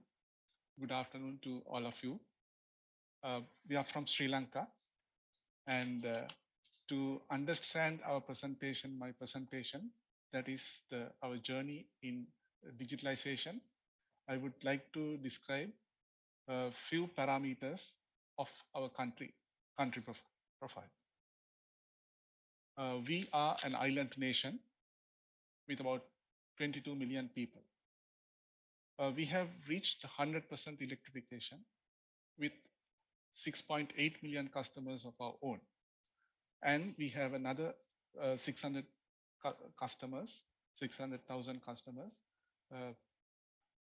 good afternoon to all of you. We are from Sri Lanka, and to understand our presentation, my presentation, that is our journey in digitalization, I would like to describe a few parameters of our country profile. We are an island nation with about 22 million people. We have reached 100% electrification with 6.8 million customers of our own. And we have another 600,000 customers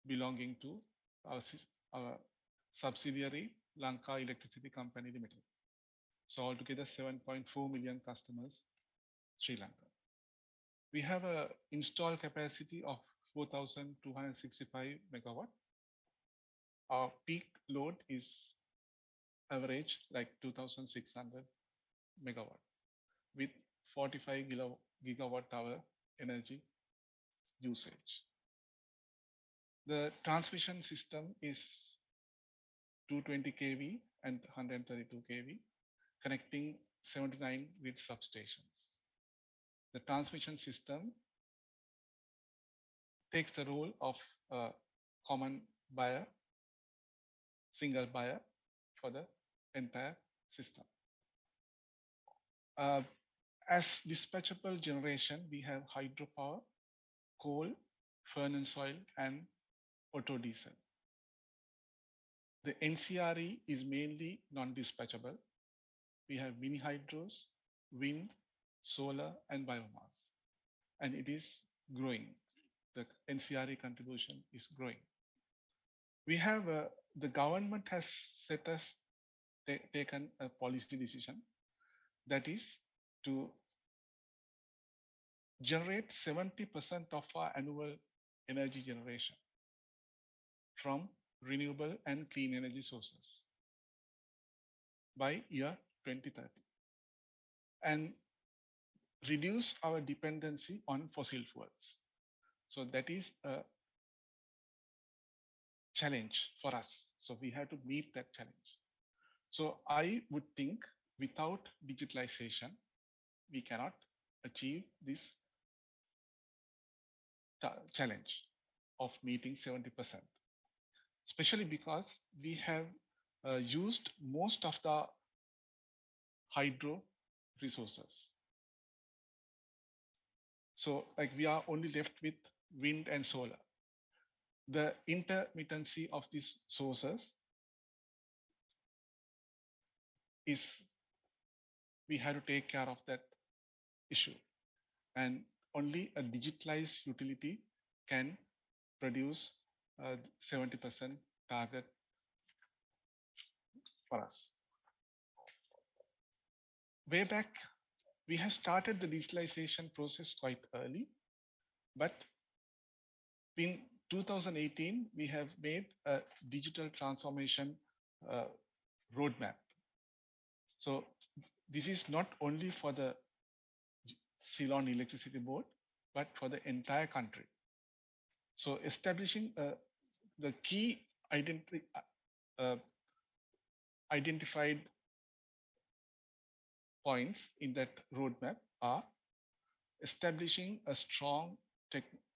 belonging to our subsidiary Lanka Electricity Company Limited. So altogether 7.4 million customers, Sri Lanka. We have a installed capacity of 4,265 megawatt. Our peak load is average like 2,600 megawatt with 45 gigawatt hour energy usage. The transmission system is 220 kV and 132 kV, connecting 79 grid substations. The transmission system takes the role of a common buyer, single buyer for the entire system. As dispatchable generation, we have hydropower, coal, furnace oil, and auto diesel. The NCRE is mainly non-dispatchable. We have mini hydros, wind, solar, and biomass, and it is growing. The NCRE contribution is growing. We have the government has taken a policy decision, that is to generate 70% of our annual energy generation from renewable and clean energy sources by year 2030 and reduce our dependency on fossil fuels. So that is a challenge for us. So we have to meet that challenge. So I would think without digitalization, we cannot achieve this challenge of meeting 70%, especially because we have used most of the hydro resources. So like we are only left with wind and solar. The intermittency of these sources is, we have to take care of that issue. And only a digitalized utility can produce 70% target for us. Way back, we have started the digitalization process quite early, but in 2018, we have made a digital transformation roadmap. So this is not only for the Ceylon Electricity Board, but for the entire country. So establishing the key identified points in that roadmap are establishing a strong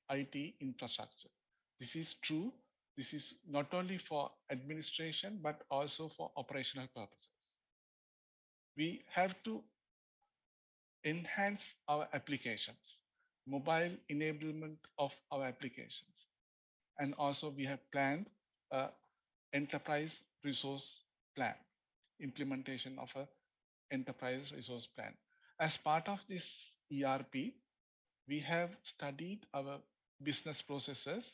IT infrastructure. This is true. This is not only for administration, but also for operational purposes. We have to enhance our applications, mobile enablement of our applications. And also we have planned an enterprise resource plan, implementation of an enterprise resource plan. As part of this ERP, we have studied our business processes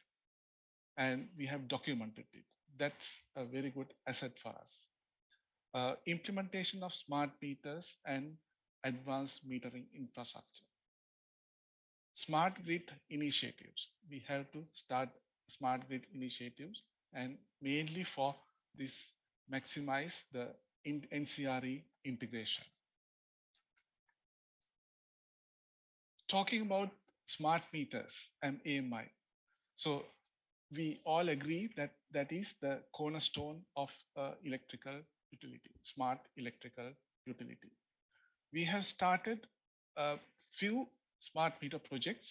and we have documented it. That's a very good asset for us. Implementation of smart meters and advanced metering infrastructure. Smart grid initiatives. We have to start smart grid initiatives and mainly for this maximize the NCRE integration. Talking about smart meters and AMI. So we all agree that that is the cornerstone of electrical utility, smart electrical utility. We have started a few smart meter projects.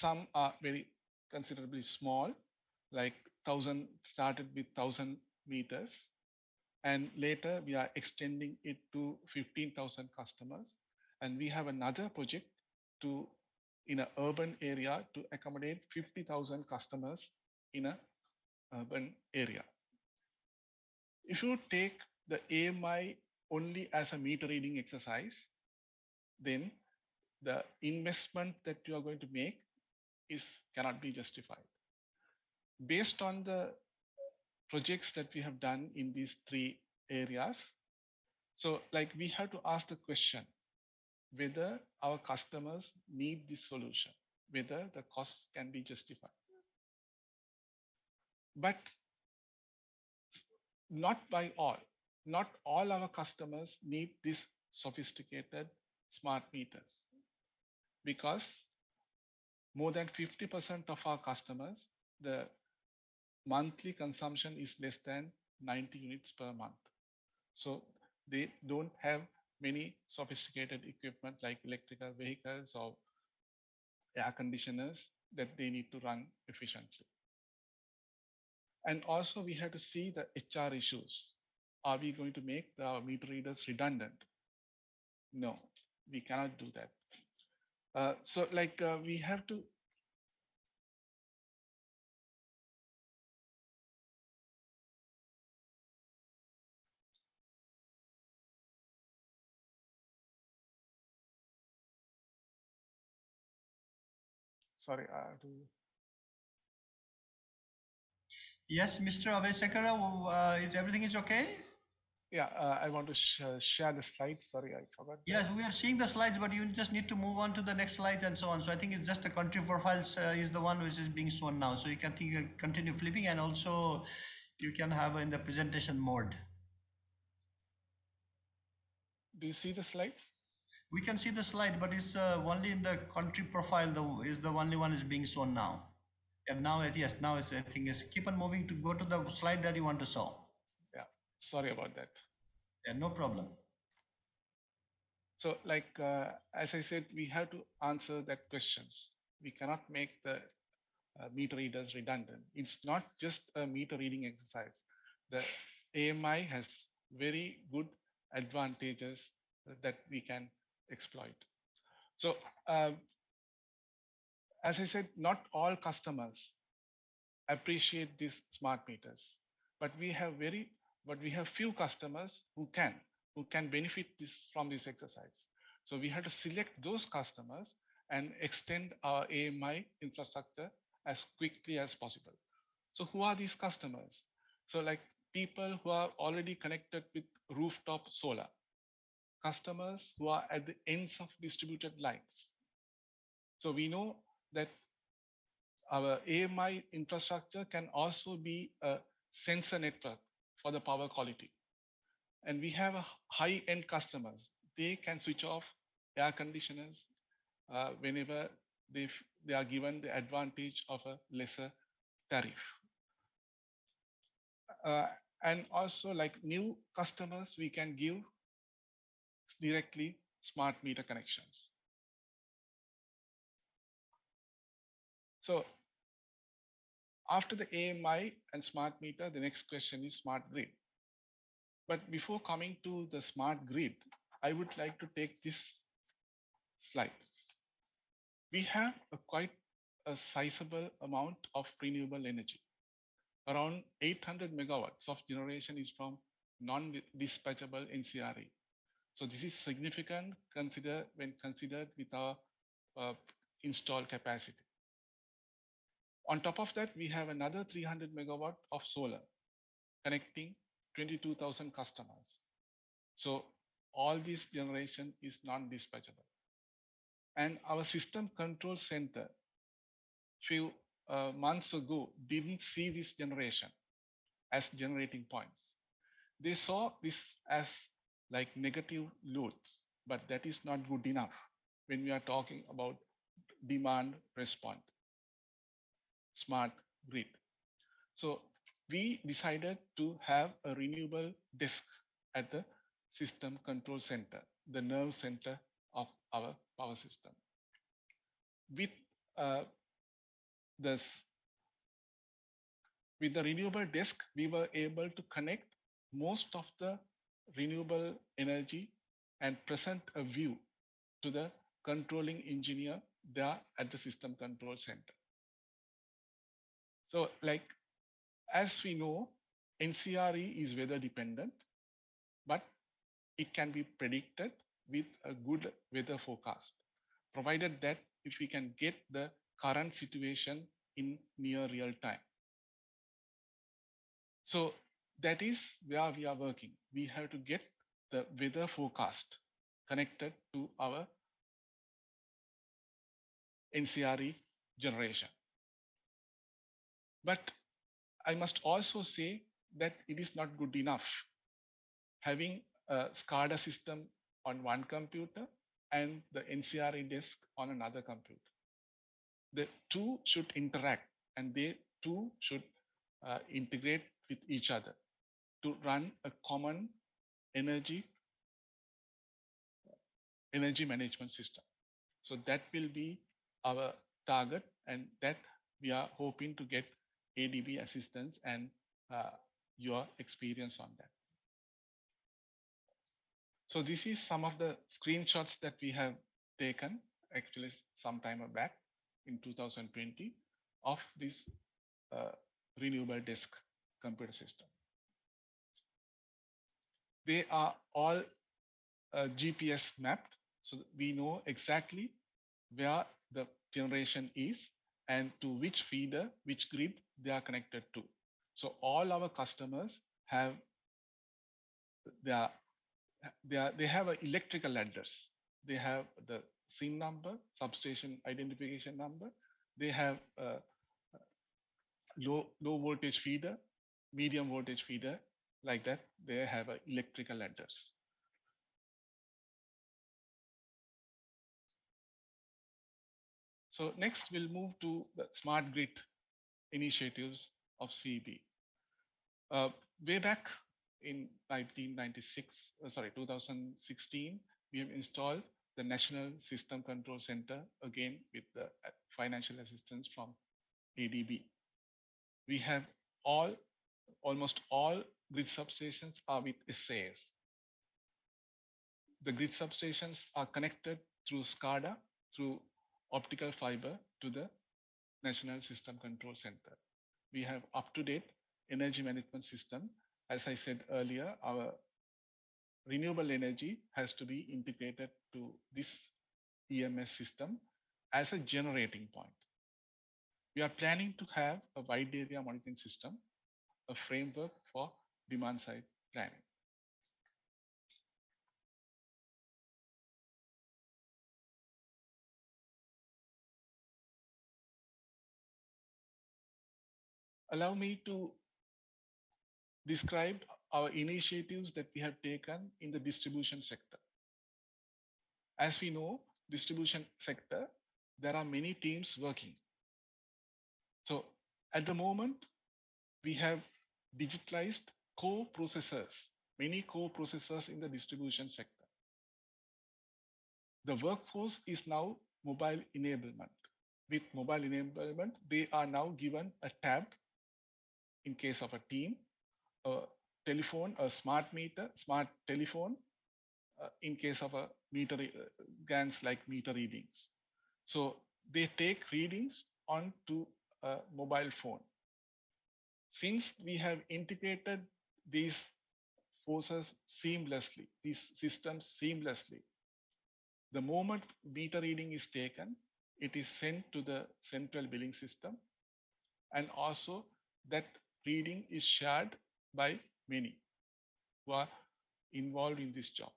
Some are very considerably small, like 1,000, started with 1,000 meters. And later we are extending it to 15,000 customers. And we have another project to in an urban area to accommodate 50,000 customers in a urban area. If you take the AMI only as a meter reading exercise, then the investment that you are going to make cannot be justified. Based on the projects that we have done in these three areas, so like we have to ask the question whether our customers need this solution, whether the cost can be justified. But not by all. Not all our customers need this sophisticated smart meters because more than 50% of our customers, the monthly consumption is less than 90 units per month. So they don't have many sophisticated equipment like electrical vehicles or air conditioners that they need to run efficiently. And also we have to see the HR issues. Are we going to make the meter readers redundant? No, we cannot do that. So like we have to. Sorry, Yes, Mr. Avesekara, is everything is okay? Yeah, I want to share the slides. Sorry, I forgot. Yes, we are seeing the slides, but you just need to move on to the next slides and so on. So I think it's just the country profiles is the one which is being shown now. So you can continue flipping, and also you can have in the presentation mode. Do you see the slides? We can see the slide, but it's only in the country profile. Is the only one is being shown now. And now, yes, now it's, I think it's keep on moving to go to the slide that you want to show. Yeah, sorry about that. Yeah, no problem. So like, as I said, we have to answer that questions. We cannot make the meter readers redundant. It's not just a meter reading exercise. The AMI has very good advantages that we can exploit. So as I said, not all customers appreciate these smart meters, but we have few customers who can benefit from this exercise. So we have to select those customers and extend our AMI infrastructure as quickly as possible. So who are these customers? So like people who are already connected with rooftop solar, customers who are at the ends of distributed lines. So we know that our AMI infrastructure can also be a sensor network for the power quality. And we have high-end customers. They can switch off air conditioners whenever they are given the advantage of a lesser tariff. And also like new customers, we can give directly smart meter connections. So after the AMI and smart meter, the next question is smart grid. But before coming to the smart grid, I would like to take this slide. We have quite a sizable amount of renewable energy. Around 800 megawatts of generation is from non-dispatchable NCRE. So this is significant when considered with our installed capacity. On top of that, we have another 300 megawatt of solar connecting 22,000 customers. So all this generation is non-dispatchable. And our system control center few months ago didn't see this generation as generating points. They saw this as like negative loads, but that is not good enough when we are talking about demand response, smart grid. So we decided to have a renewable desk at the system control center, the nerve center of our power system. With this, with the renewable desk, we were able to connect most of the renewable energy and present a view to the controlling engineer there at the system control center. So like, as we know, NCRE is weather dependent, but it can be predicted with a good weather forecast, provided that if we can get the current situation in near real time. So that is where we are working. We have to get the weather forecast connected to our NCRE generation. But I must also say that it is not good enough having a SCADA system on one computer and the NCRE desk on another computer. The two should interact and they two should integrate with each other to run a common energy management system. So that will be our target, and that we are hoping to get ADB assistance and your experience on that. So this is some of the screenshots that we have taken actually some time back in 2020 of this renewable desk computer system. They are all GPS mapped, so we know exactly where the generation is and to which feeder, which grid they are connected to. So all our customers have they have an electrical address. They have the SIN number, substation identification number. They have a low voltage feeder, medium voltage feeder, like that. They have an electrical address. So next we'll move to the smart grid initiatives of CB. Way back in 2016, we have installed the National System Control Center, again with the financial assistance from ADB. We have almost all grid substations are with SAS. The grid substations are connected through SCADA, through optical fiber to the National System Control Center. We have up-to-date energy management system. As I said earlier, our renewable energy has to be integrated to this EMS system as a generating point. We are planning to have a wide area monitoring system, a framework for demand side planning. Allow me to describe our initiatives that we have taken in the distribution sector. As we know, distribution sector, there are many teams working. So at the moment, we have digitalized co-processors, many co-processors in the distribution sector. The workforce is now mobile enablement. With mobile enablement, they are now given a tab in case of a team, a telephone, a smart meter, smart telephone, in case of a meter GANs like meter readings. So they take readings onto a mobile phone. Since we have integrated these process seamlessly, these systems seamlessly. The moment meter reading is taken, it is sent to the central billing system, and also that reading is shared by many who are involved in this job.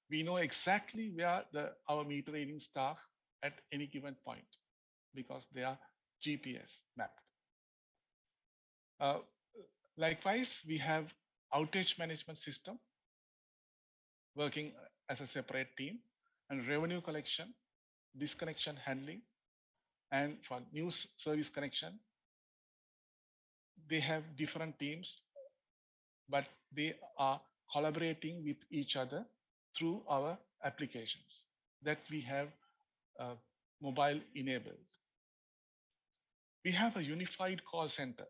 We know exactly where our meter reading staff at any given point because they are GPS mapped. Likewise, we have outage management system working as a separate team, and revenue collection, disconnection handling, and for news service connection, they have different teams, but they are collaborating with each other through our applications that we have mobile enabled. We have a unified call center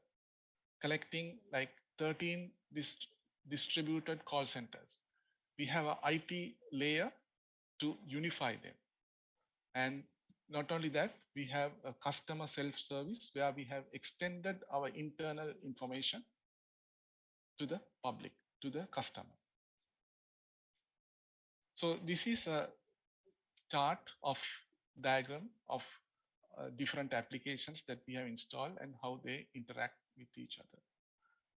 collecting like 13 distributed call centers. We have an IT layer to unify them. And not only that, we have a customer self-service where we have extended our internal information to the public, to the customer. So this is a chart of diagram of different applications that we have installed and how they interact with each other.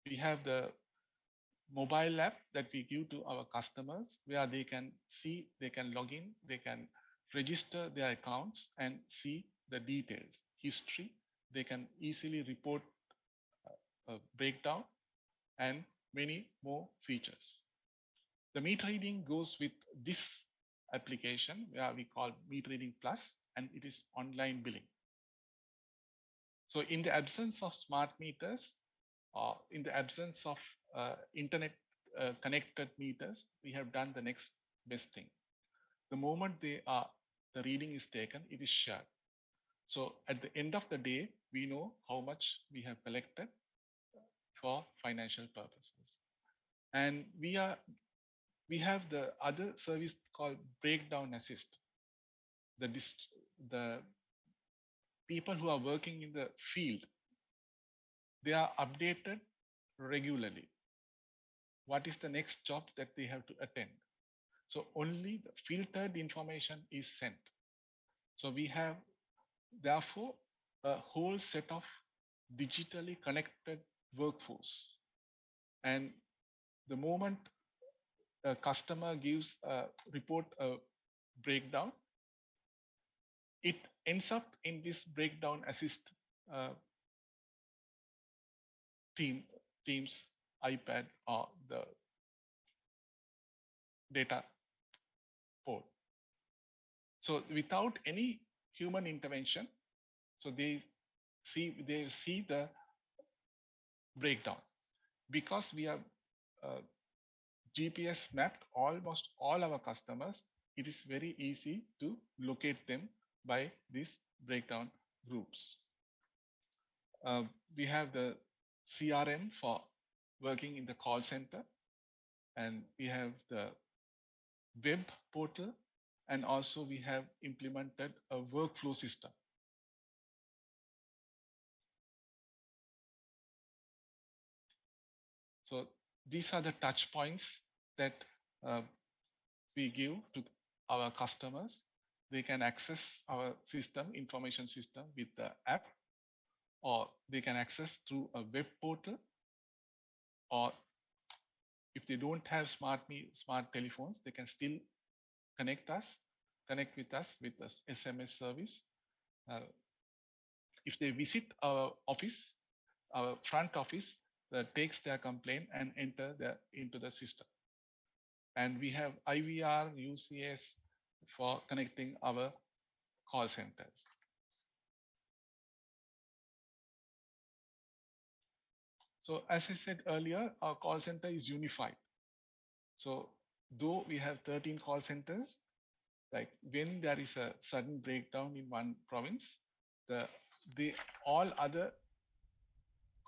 We have the mobile app that we give to our customers where they can see, they can log in, they can register their accounts and see the details, history. They can easily report a breakdown and many more features. The meter reading goes with this application where we call meter reading plus, and it is online billing. So in the absence of smart meters, or in the absence of internet connected meters, we have done the next best thing. The moment the reading is taken, it is shared. So at the end of the day, we know how much we have collected for financial purposes. And we have the other service called breakdown assist. The people who are working in the field, they are updated regularly. What is the next job that they have to attend? So only the filtered information is sent. So we have, therefore, a whole set of digitally connected workforce. And the moment a customer gives a report a breakdown, it ends up in this breakdown assist team's iPad or the data port. So without any human intervention, so they see the breakdown. Because we have GPS mapped almost all our customers, it is very easy to locate them by these breakdown groups. We have the CRM for working in the call center, and we have the web portal, and also we have implemented a workflow system. So these are the touch points that we give to our customers. They can access our system, information system with the app, or they can access through a web portal, or if they don't have smart telephones, they can still connect with us with this SMS service. If they visit our office, our front office takes their complaint and enter into the system. And we have IVR, UCS for connecting our call centers. So as I said earlier, our call center is unified. So though we have 13 call centers, like when there is a sudden breakdown in one province, all other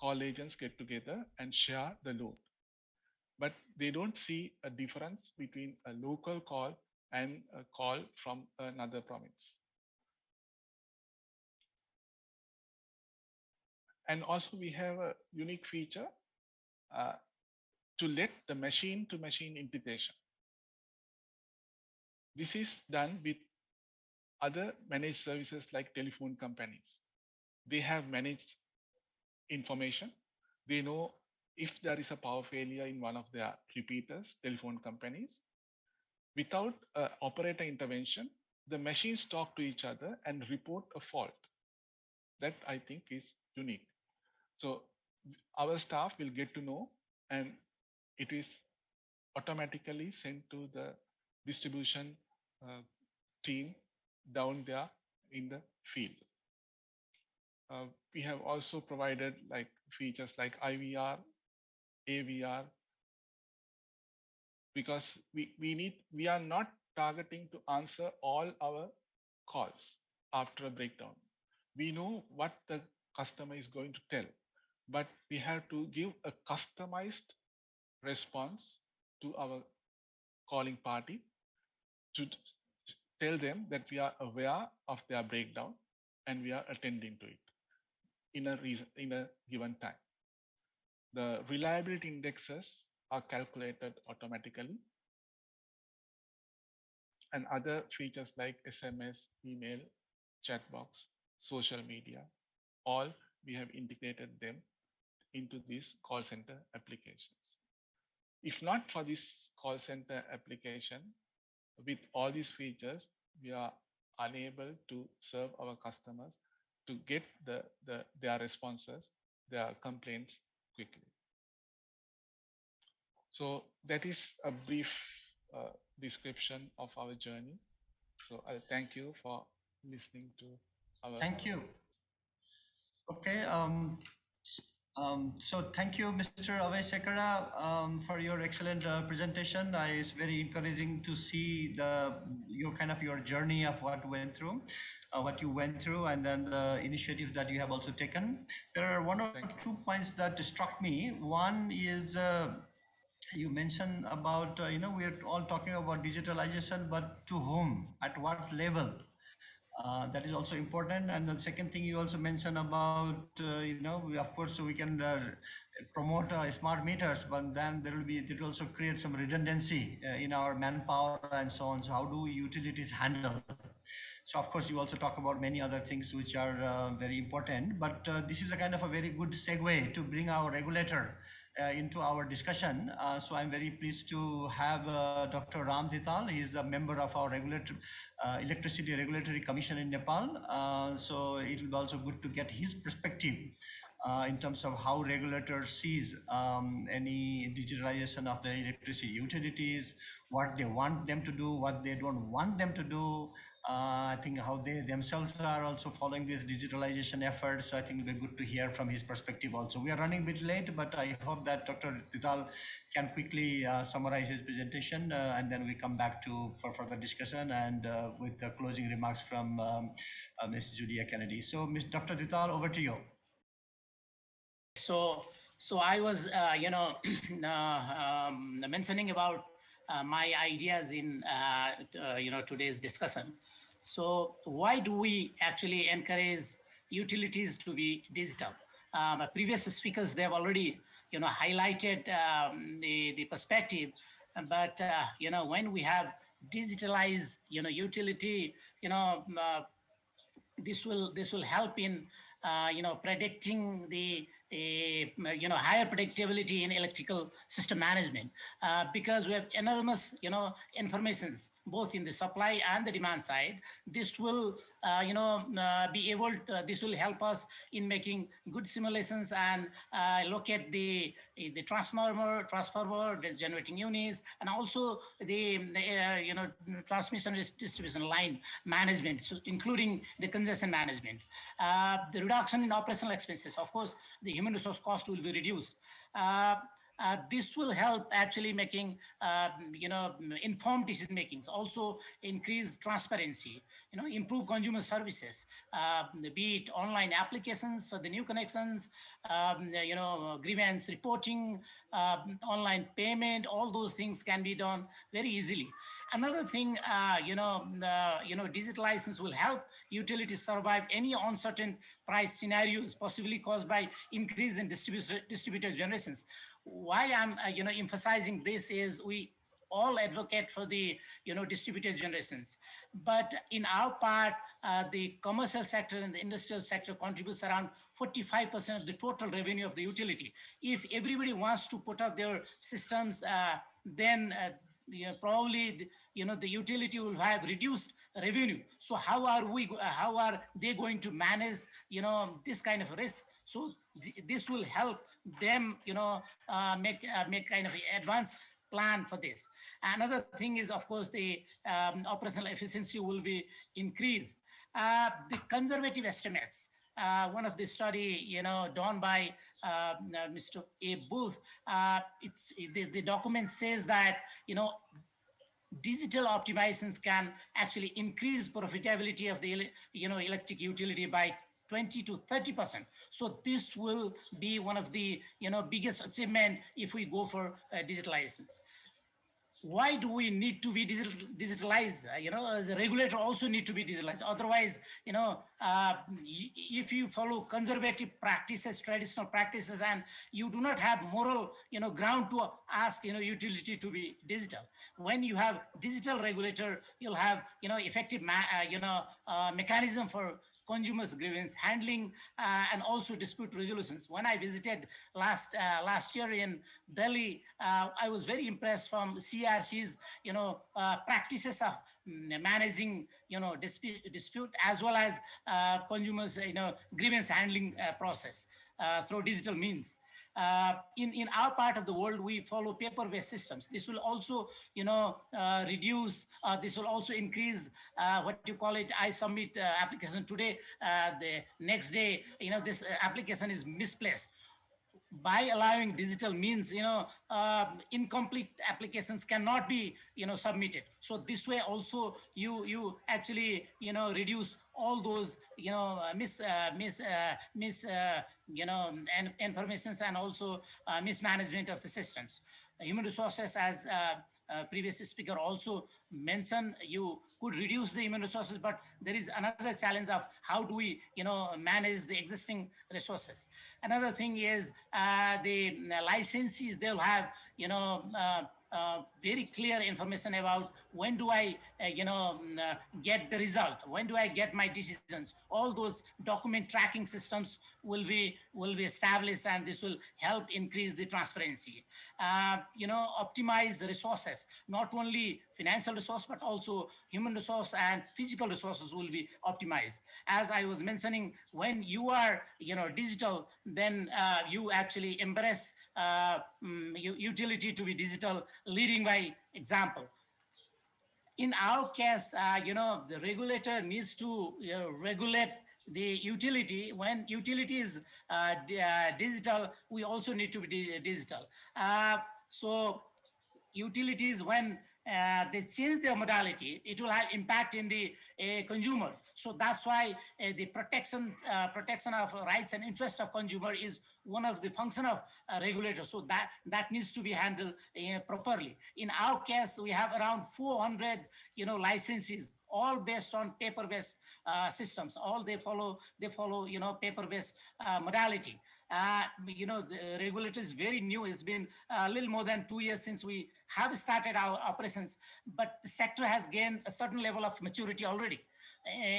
call agents get together and share the load. But they don't see a difference between a local call and a call from another province. And also we have a unique feature. to let the machine-to-machine integration. This is done with other managed services like telephone companies. They have managed information. They know if there is a power failure in one of their repeaters, telephone companies. Without operator intervention, the machines talk to each other and report a fault. That I think is unique. So our staff will get to know, and it is automatically sent to the distribution team down there in the field. We have also provided like features like IVR, AVR, because we are not targeting to answer all our calls after a breakdown. We know what the customer is going to tell, but we have to give a customized response to our calling party to tell them that we are aware of their breakdown and we are attending to it in a given time. The reliability indexes are calculated automatically, and other features like SMS, email, chat box, social media, all we have integrated them into these call center applications. If not for this call center application, with all these features, we are unable to serve our customers to get their responses, their complaints quickly. So that is a brief description of our journey. So I thank you for listening to our. Thank you. Okay. So thank you, Mr. Avay Sekara, for your excellent presentation. It's very encouraging to see your journey of what you went through, and then the initiatives that you have also taken. There are one or two points that struck me. One is you mentioned about we're all talking about digitalization, but to whom, at what level? That is also important. And the second thing you also mentioned about, of course, we can promote smart meters, but then it will also create some redundancy in our manpower and so on. So how do utilities handle? So of course, you also talk about many other things which are very important, but this is a kind of a very good segue to bring our regulator into our discussion. So I'm very pleased to have Dr. Ram Dhital. He is a member of our Electricity Regulatory Commission in Nepal. So it will be also good to get his perspective in terms of how regulator sees any digitalization of the electricity utilities, what they want them to do, what they don't want them to do. I think how they themselves are also following this digitalization efforts. So I think it'll be good to hear from his perspective also. We are running a bit late, but I hope that Dr. Dhital can quickly summarize his presentation, and then we come back for further discussion and with the closing remarks from Ms. Julia Kennedy. So, Dr. Dhital, over to you. So I was, mentioning about my ideas in, today's discussion. So why do we actually encourage utilities to be digital? Previous speakers, they have already, highlighted the perspective, but, when we have digitalized, utility, this will help in predicting the higher predictability in electrical system management, because we have enormous informations both in the supply and the demand side. This will this will help us in making good simulations and locate the transformer, the generating units, and also the transmission distribution line management, so including the congestion management. The reduction in operational expenses, of course, the human resource cost will be reduced. This will help actually making informed decision makings, also increase transparency, improve consumer services, be it online applications for the new connections, grievance reporting, online payment. All those things can be done very easily. Another thing, digital license will help utilities survive any uncertain price scenarios possibly caused by increase in distributed generations. Why I'm, emphasizing this is we all advocate for the distributed generations, but in our part, the commercial sector and the industrial sector contributes around 45% of the total revenue of the utility. If everybody wants to put up their systems, then probably the utility will have reduced revenue. So how are they going to manage this kind of risk? So this will help them make kind of advanced plan for this. Another thing is, of course, the operational efficiency will be increased. The conservative estimates, one of the study, done by Mr. A. Booth, the document says that, digital optimizations can actually increase profitability of the electric utility by 20 to 30%. So this will be one of the biggest achievement if we go for digitalizations. Why do we need to be digitalized? The regulator also need to be digitalized. Otherwise, if you follow conservative practices, traditional practices, and you do not have moral, ground to ask, utility to be digital. When you have digital regulator, you'll have, effective, mechanism for consumers grievance handling, and also dispute resolutions. When I visited last year in Delhi, I was very impressed from CRC's practices of managing dispute as well as consumers grievance handling process through digital means. In our part of the world, we follow paper-based systems. This will also, reduce. This will also increase what you call it. I submit application today. The next day, this application is misplaced. By allowing digital means, incomplete applications cannot be, submitted. So this way also you actually, reduce all those, and informations and also mismanagement of the systems. Human resources, as previous speaker also mentioned, you could reduce the human resources, but there is another challenge of how do we, manage the existing resources. Another thing is the licensees, they'll have, very clear information about when do I, get the result, when do I get my decisions. All those document tracking systems will be established, and this will help increase the transparency. Optimize the resources, not only financial resource, but also human resource and physical resources will be optimized. As I was mentioning, when you are, digital, then you actually embrace utility to be digital, leading by example. In our case, the regulator needs to regulate the utility. When utility is digital, we also need to be digital. So utilities, when they change their modality, it will have impact in the consumers. So that's why the protection of rights and interests of consumer is one of the function of regulator. So that needs to be handled properly. In our case, we have around 400 licenses, all based on paper-based systems. All they follow paper-based modality. The regulator is very new. It's been a little more than 2 years since we have started our operations, but the sector has gained a certain level of maturity already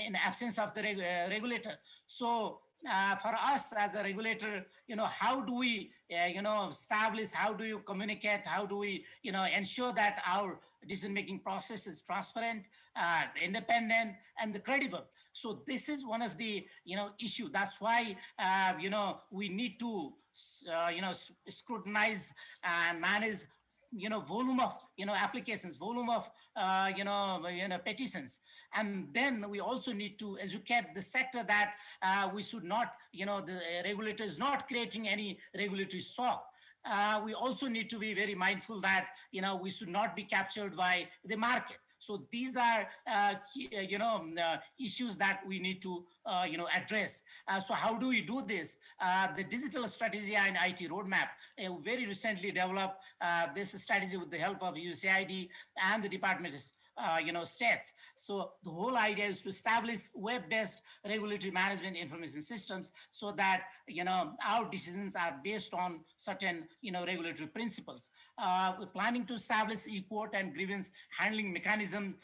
in absence of the regulator. So for us as a regulator, how do we, establish, how do you communicate, how do we, ensure that our decision-making process is transparent, independent, and credible. So this is one of the, issue. That's why, we need to, scrutinize and manage, volume of, applications, volume of, petitions. And then we also need to educate the sector that we should not, the regulator is not creating any regulatory shock. We also need to be very mindful that, we should not be captured by the market. So these are, issues that we need to, address. So how do we do this? The digital strategy and IT roadmap very recently developed this strategy with the help of USAID and the Department states. So the whole idea is to establish web-based regulatory management information systems so that our decisions are based on certain regulatory principles. We're planning to establish e-court and grievance handling mechanism,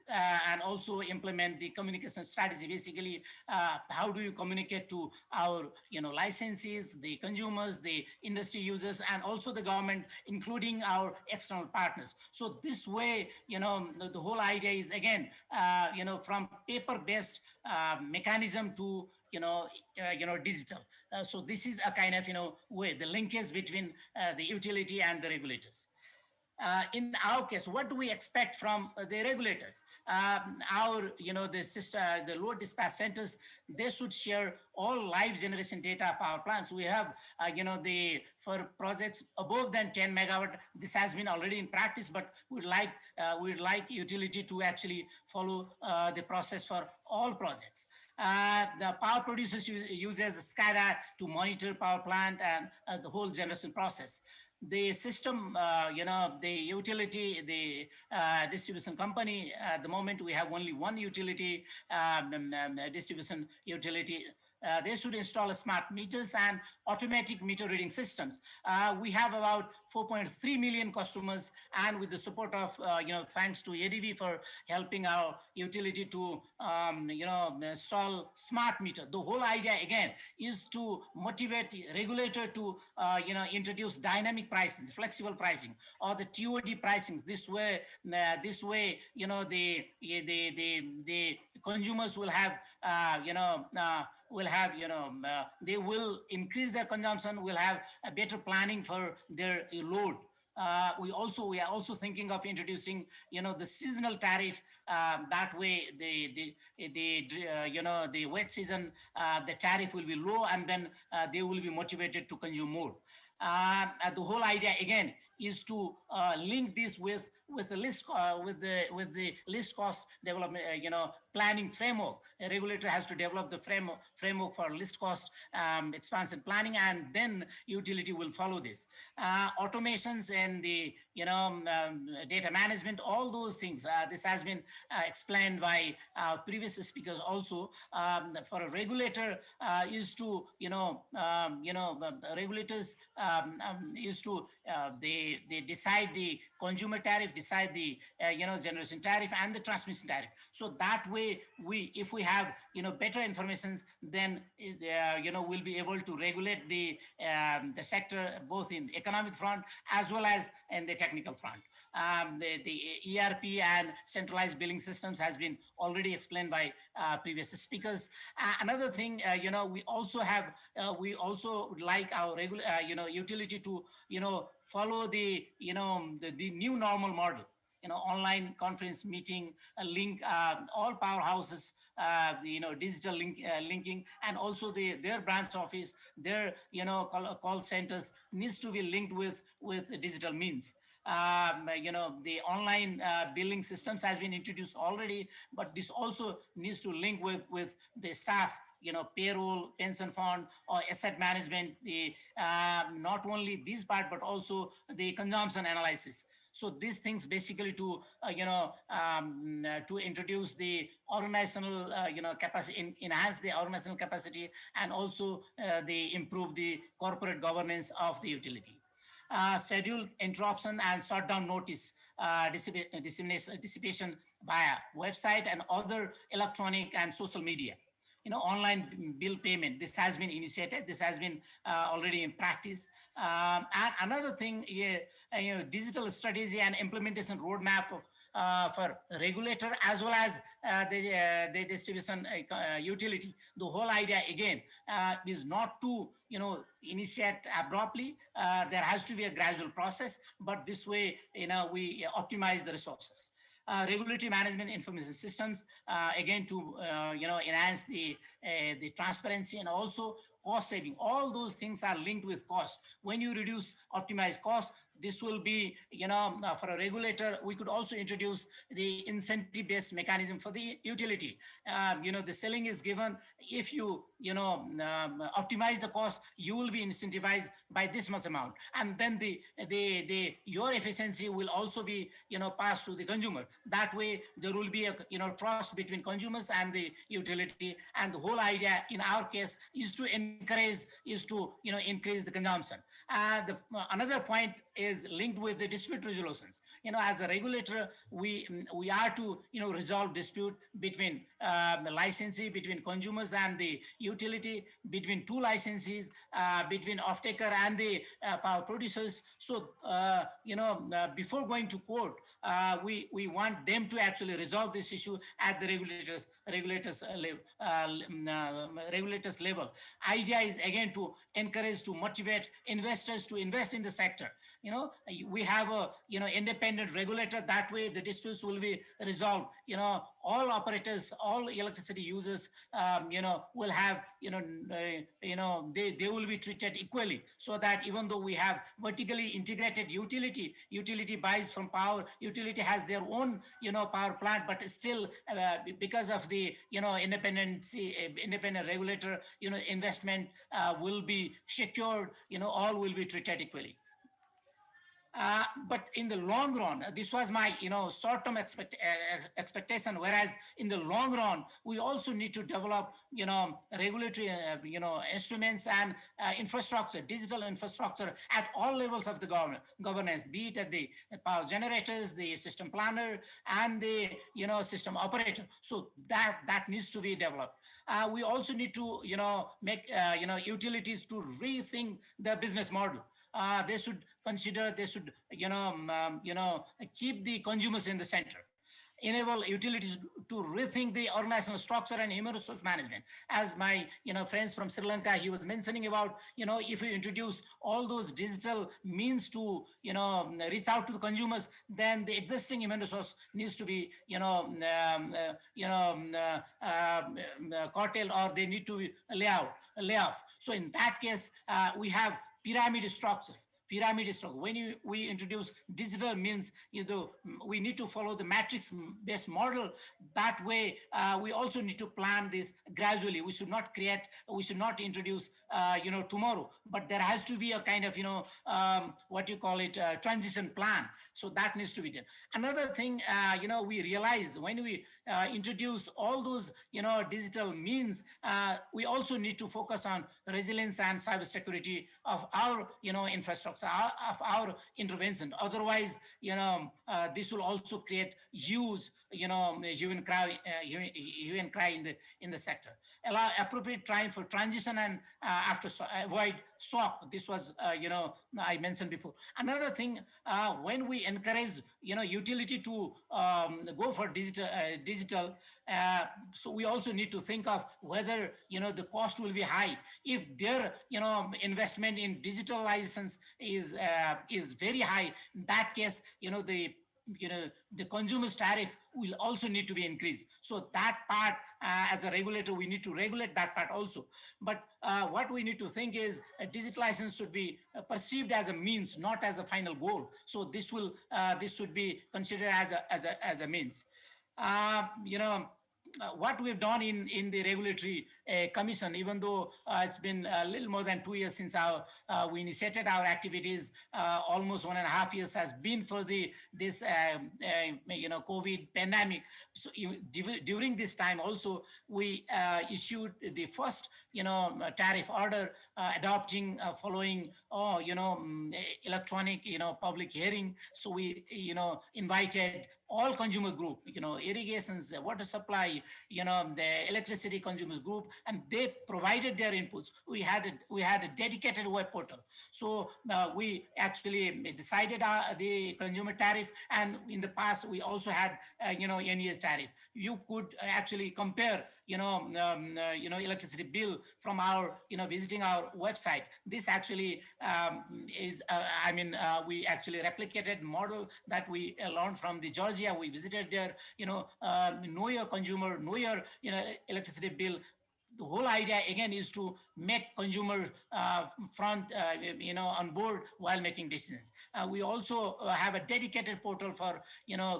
and also implement the communication strategy. Basically, how do you communicate to our licensees, the consumers, the industry users, and also the government, including our external partners. So this way, the whole idea is again, from paper-based mechanism to digital. So this is a kind of way, the linkage between the utility and the regulators. In our case, what do we expect from the regulators? The load dispatch centers, they should share all live generation data power plants. We have, for projects above than 10 megawatt, this has been already in practice, but we'd like utility to actually follow the process for all projects. The power producers uses SCADA to monitor power plant and the whole generation process. The system, the utility, the distribution company, at the moment we have only one utility, distribution utility. They should install smart meters and automatic meter reading systems. We have about 4.3 million customers, and with the support of, thanks to ADB for helping our utility to, install smart meter. The whole idea again is to motivate the regulator to, introduce dynamic pricing, flexible pricing, or the TOD pricing. This way, the consumers will have, they will increase their consumption, will have a better planning for their load. We are also thinking of introducing, the seasonal tariff. That way, the wet season, the tariff will be low, and then they will be motivated to consume more. The whole idea again is to link this with the list cost development, planning framework. A regulator has to develop the framework for list cost expansion planning, and then utility will follow this. Automations and the data management, all those things. This has been explained by previous speakers also. For a regulator is to regulators is to they decide the consumer tariff, decide the generation tariff and the transmission tariff. So that way, if we have better information, then we'll be able to regulate the sector both in economic front as well as in the technical front. The ERP and centralized billing systems has been already explained by previous speakers. Another thing, we also would like our utility to follow the new normal model. Online conference meeting, link all powerhouses, digital linking, and also their branch office, their call centers needs to be linked with digital means. The online billing systems has been introduced already, but this also needs to link with the staff, payroll, pension fund, or asset management, the not only this part, but also the consumption analysis. So these things basically to introduce the organizational capacity, enhance the organizational capacity, and also they improve the corporate governance of the utility. Schedule interruption and shutdown notice dissipation via website and other electronic and social media. Online bill payment, this has been initiated, this has been already in practice. And another thing, digital strategy and implementation roadmap for regulator as well as the distribution utility. The whole idea again is not to initiate abruptly. There has to be a gradual process, but this way we optimize the resources. Regulatory management information systems, again to enhance the transparency and also cost saving. All those things are linked with cost. When you optimize cost, this will be, for a regulator, we could also introduce the incentive-based mechanism for the utility. The selling is given. If you, optimize the cost, you will be incentivized by this much amount. And then your efficiency will also be, passed to the consumer. That way, there will be a, trust between consumers and the utility. And the whole idea in our case is to increase the consumption. Another point is linked with the dispute resolutions. As a regulator, we are to, resolve dispute between the licensee, between consumers and the utility, between two licensees, between off-taker and the power producers. So, before going to court, we want them to actually resolve this issue at the regulators level. Idea is again to encourage, to motivate investors to invest in the sector. We have a, independent regulator. That way the disputes will be resolved. All operators, all electricity users, will have, they will be treated equally, so that even though we have vertically integrated utility buys from power, utility has their own, power plant, but still, because of the, independent regulator, investment will be secured, all will be treated equally. But in the long run, this was my, short-term expectation. Whereas in the long run, we also need to develop, regulatory, instruments and infrastructure, digital infrastructure at all levels of the governance, be it at the power generators, the system planner, and the, system operator. So that needs to be developed. We also need to, make, utilities to rethink the business model. They should consider, they should, keep the consumers in the center. Enable utilities to rethink the organizational structure and human resource management. As my, friends from Sri Lanka, he was mentioning about, if we introduce all those digital means to, reach out to the consumers, then the existing human resource needs to be, curtailed, or they need to lay off. So in that case, we have pyramid structures. When we introduce digital means, we need to follow the matrix-based model. That way, we also need to plan this gradually. We should not introduce, tomorrow, but there has to be a kind of, transition plan. So that needs to be done. Another thing, we realize when we introduce all those, digital means, we also need to focus on resilience and cybersecurity of our, infrastructure, of our intervention. Otherwise, this will also create huge, hue and cry in the sector. Allow appropriate time for transition and avoid shock. This was, I mentioned before. Another thing, when we encourage, utility to go for digital, so we also need to think of whether, the cost will be high. If their, investment in digital license is very high, in that case, the consumer's tariff will also need to be increased. So that part, as a regulator, we need to regulate that part also. But what we need to think is a digital license should be perceived as a means, not as a final goal. So this should be considered as a means. What we've done in the regulatory commission, even though it's been a little more than 2 years since we initiated our activities, almost 1.5 years has been for this COVID pandemic. So during this time also, we issued the first tariff order, adopting following electronic public hearing. So we invited all consumer group, irrigations, water supply, the electricity consumers group, and they provided their inputs. We had a dedicated web portal. So we actually decided the consumer tariff, and in the past we also had NES tariff. You could actually compare electricity bill from our visiting our website. This actually is we actually replicated model that we learned from the Georgia. We visited there, know your consumer, know your electricity bill. the whole idea again is to make consumer front, on board while making decisions. We also have a dedicated portal for,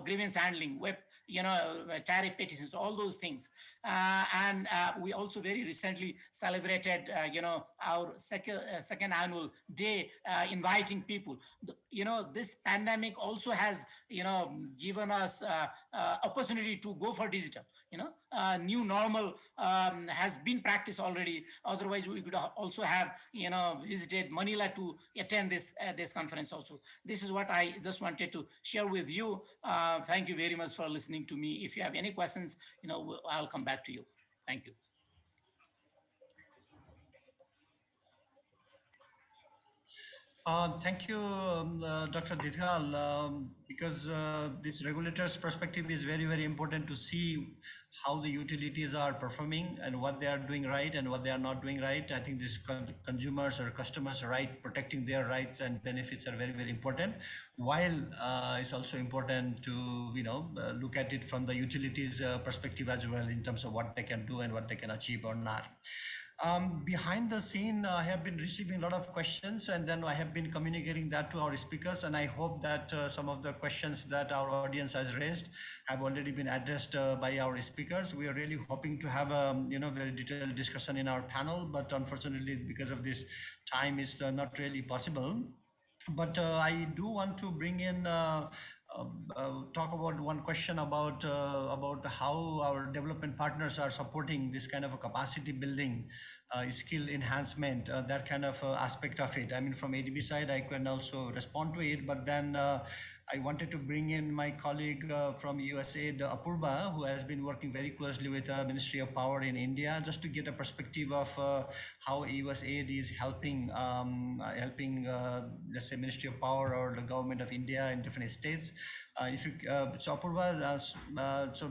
grievance handling, web, tariff petitions, all those things. And we also very recently celebrated, our second annual day, inviting people. This pandemic also has, given us opportunity to go for digital. New normal has been practiced already. Otherwise, we could also have, visited Manila to attend this conference also. This is what I just wanted to share with you. Thank you very much for listening to me. If you have any questions, I'll come back to you. Thank you. Thank you, Dr. Dithal, because this regulator's perspective is very, very important to see how the utilities are performing and what they are doing right and what they are not doing right. I think these consumers or customers' right, protecting their rights and benefits are very, very important. While it's also important to, look at it from the utilities perspective as well in terms of what they can do and what they can achieve or not. Behind the scene, I have been receiving a lot of questions, and then I have been communicating that to our speakers, and I hope that some of the questions that our audience has raised have already been addressed by our speakers. We are really hoping to have a very detailed discussion in our panel, but unfortunately, because of this time, is not really possible. But I do want to bring in talk about one question about how our development partners are supporting this kind of a capacity building, skill enhancement, that kind of aspect of it. I mean, from ADB side, I can also respond to it, but then I wanted to bring in my colleague from USAID, Apurva, who has been working very closely with the Ministry of Power in India, just to get a perspective of how USAID is helping, let's say, Ministry of Power or the government of India in different states. So Apurva, so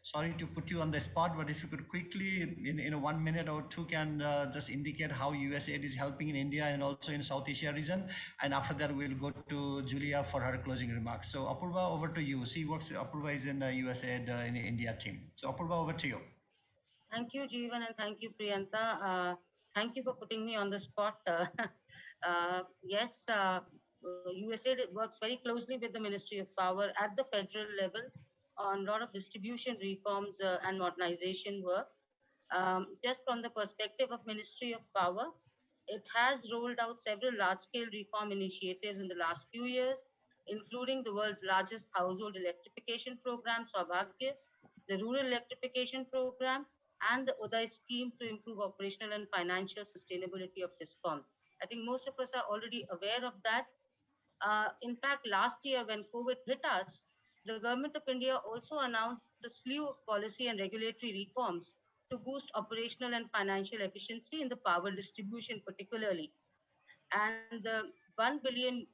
sorry to put you on the spot, but if you could quickly, in 1 minute or two, can just indicate how USAID is helping in India and also in South Asia region. And after that, we'll go to Julia for her closing remarks. So Apurva, over to you. Apurva is in the USAID in the India team. So Apurva, over to you. Thank you, Jeevan, and thank you, Priyanta. Thank you for putting me on the spot. Yes, USAID works very closely with the Ministry of Power at the federal level on a lot of distribution reforms and modernization work. Just from the perspective of Ministry of Power, it has rolled out several large-scale reform initiatives in the last few years, including the world's largest household electrification program, Saubhagya, the rural electrification program, and the Uday scheme to improve operational and financial sustainability of DISCOMs. I think most of us are already aware of that. In fact, last year when COVID hit us, the government of India also announced a slew of policy and regulatory reforms to boost operational and financial efficiency in the power distribution particularly. And the $1 billion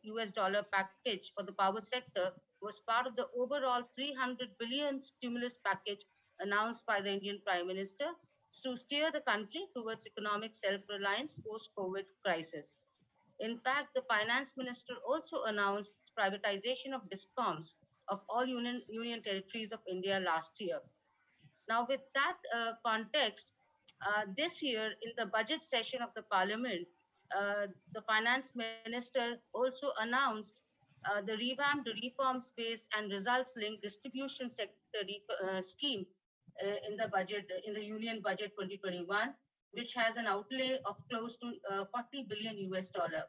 package for the power sector was part of the overall 300 billion stimulus package announced by the Indian Prime Minister to steer the country towards economic self-reliance post-COVID crisis. In fact, the finance minister also announced privatization of DISCOMs of all union territories of India last year. Now, with that context, this year in the budget session of the parliament, the finance minister also announced the revamped reforms-based and results-linked distribution sector scheme in the budget, in the Union Budget 2021, which has an outlay of close to 40 billion US dollar.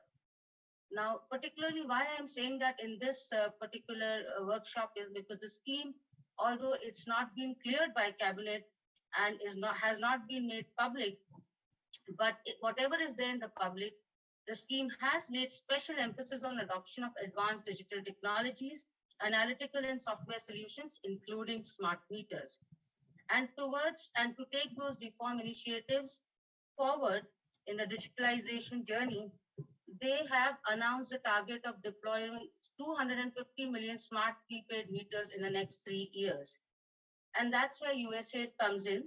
Now, particularly why I'm saying that in this particular workshop is because the scheme, although it's not been cleared by cabinet and has not been made public, but whatever is there in the public, the scheme has laid special emphasis on adoption of advanced digital technologies, analytical and software solutions, including smart meters. And to take those reform initiatives forward in the digitalization journey, they have announced a target of deploying 250 million smart prepaid meters in the next 3 years. And that's where USAID comes in.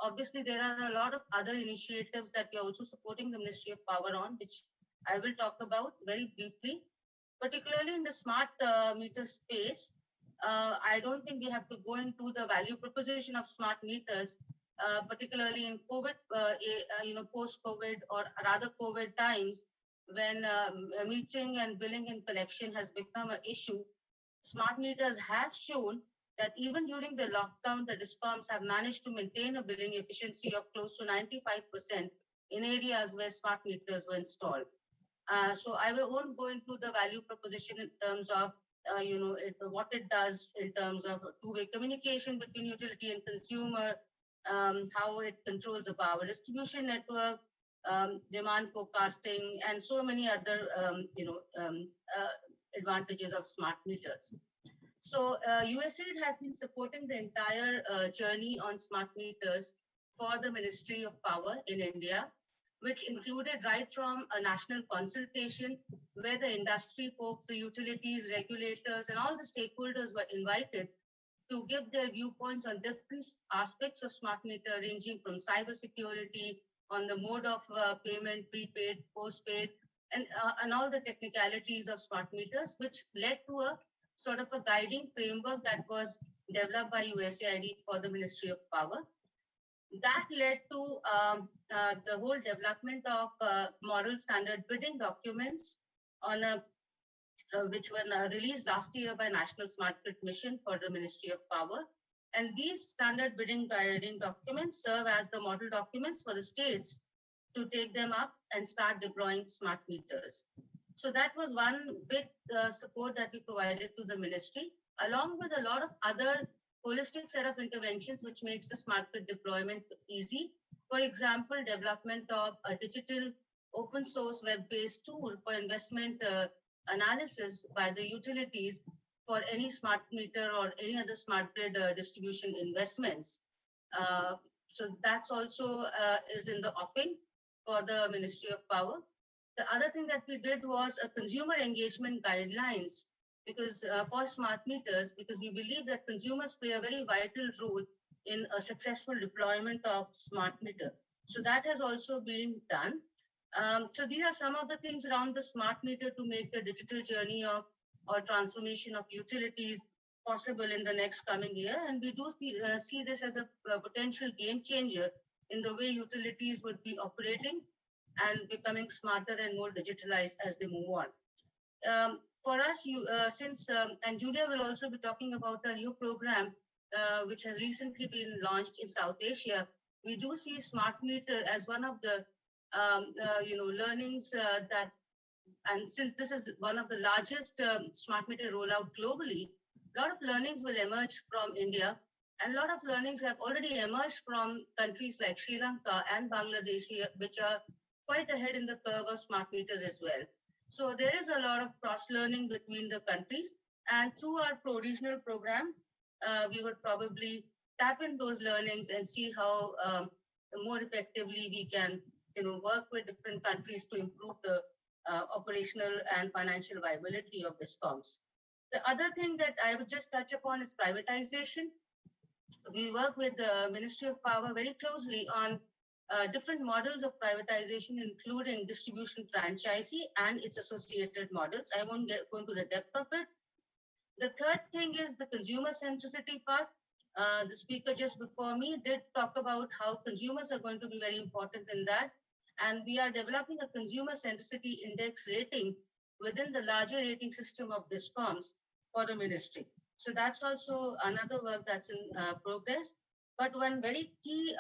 Obviously there are a lot of other initiatives that we are also supporting the Ministry of Power on, which I will talk about very briefly. Particularly in the smart meter space, I don't think we have to go into the value proposition of smart meters, particularly in COVID, post-COVID or rather COVID times, when metering and billing and collection has become an issue. Smart meters have shown that even during the lockdown, the DISCOMs have managed to maintain a billing efficiency of close to 95% in areas where smart meters were installed. So I won't go into the value proposition in terms of what it does in terms of two-way communication between utility and consumer, how it controls the power distribution network, demand forecasting, and so many other advantages of smart meters. So USAID has been supporting the entire journey on smart meters for the Ministry of Power in India, which included right from a national consultation where the industry folks, the utilities, regulators, and all the stakeholders were invited to give their viewpoints on different aspects of smart meter, ranging from cybersecurity, on the mode of payment, prepaid, postpaid, and all the technicalities of smart meters, which led to a sort of a guiding framework that was developed by USAID for the Ministry of Power. That led to the whole development of model standard bidding documents on a which were released last year by National Smart Grid Mission for the Ministry of Power. And these standard bidding guiding documents serve as the model documents for the states to take them up and start deploying smart meters. So that was one big support that we provided to the ministry, along with a lot of other holistic set of interventions which makes the smart grid deployment easy. For example, development of a digital open source web-based tool for investment analysis by the utilities for any smart meter or any other smart grid distribution investments. So that's also is in the offing for the Ministry of Power. The other thing that we did was a consumer engagement guidelines because for smart meters, because we believe that consumers play a very vital role in a successful deployment of smart meter. So that has also been done. So these are some of the things around the smart meter to make the digital journey of or transformation of utilities possible in the next coming year. And we do see this as a potential game changer in the way utilities would be operating and becoming smarter and more digitalized as they move on. For us, and Julia will also be talking about a new program which has recently been launched in South Asia. We do see smart meter as one of the learnings that, and since this is one of the largest smart meter rollout globally, a lot of learnings will emerge from India, and a lot of learnings have already emerged from countries like Sri Lanka and Bangladesh, which are quite ahead in the curve of smart meters as well. So there is a lot of cross-learning between the countries, and through our pro-regional program, we would probably tap in those learnings and see how more effectively we can work with different countries to improve the operational and financial viability of DISCOMs. The other thing that I would just touch upon is privatization. We work with the Ministry of Power very closely on different models of privatization, including distribution franchisee and its associated models. I won't go into the depth of it. The third thing is the consumer centricity part. The speaker just before me did talk about how consumers are going to be very important in that. And we are developing a consumer centricity index rating within the larger rating system of DISCOMs for the ministry. So that's also another work that's in progress. But one very key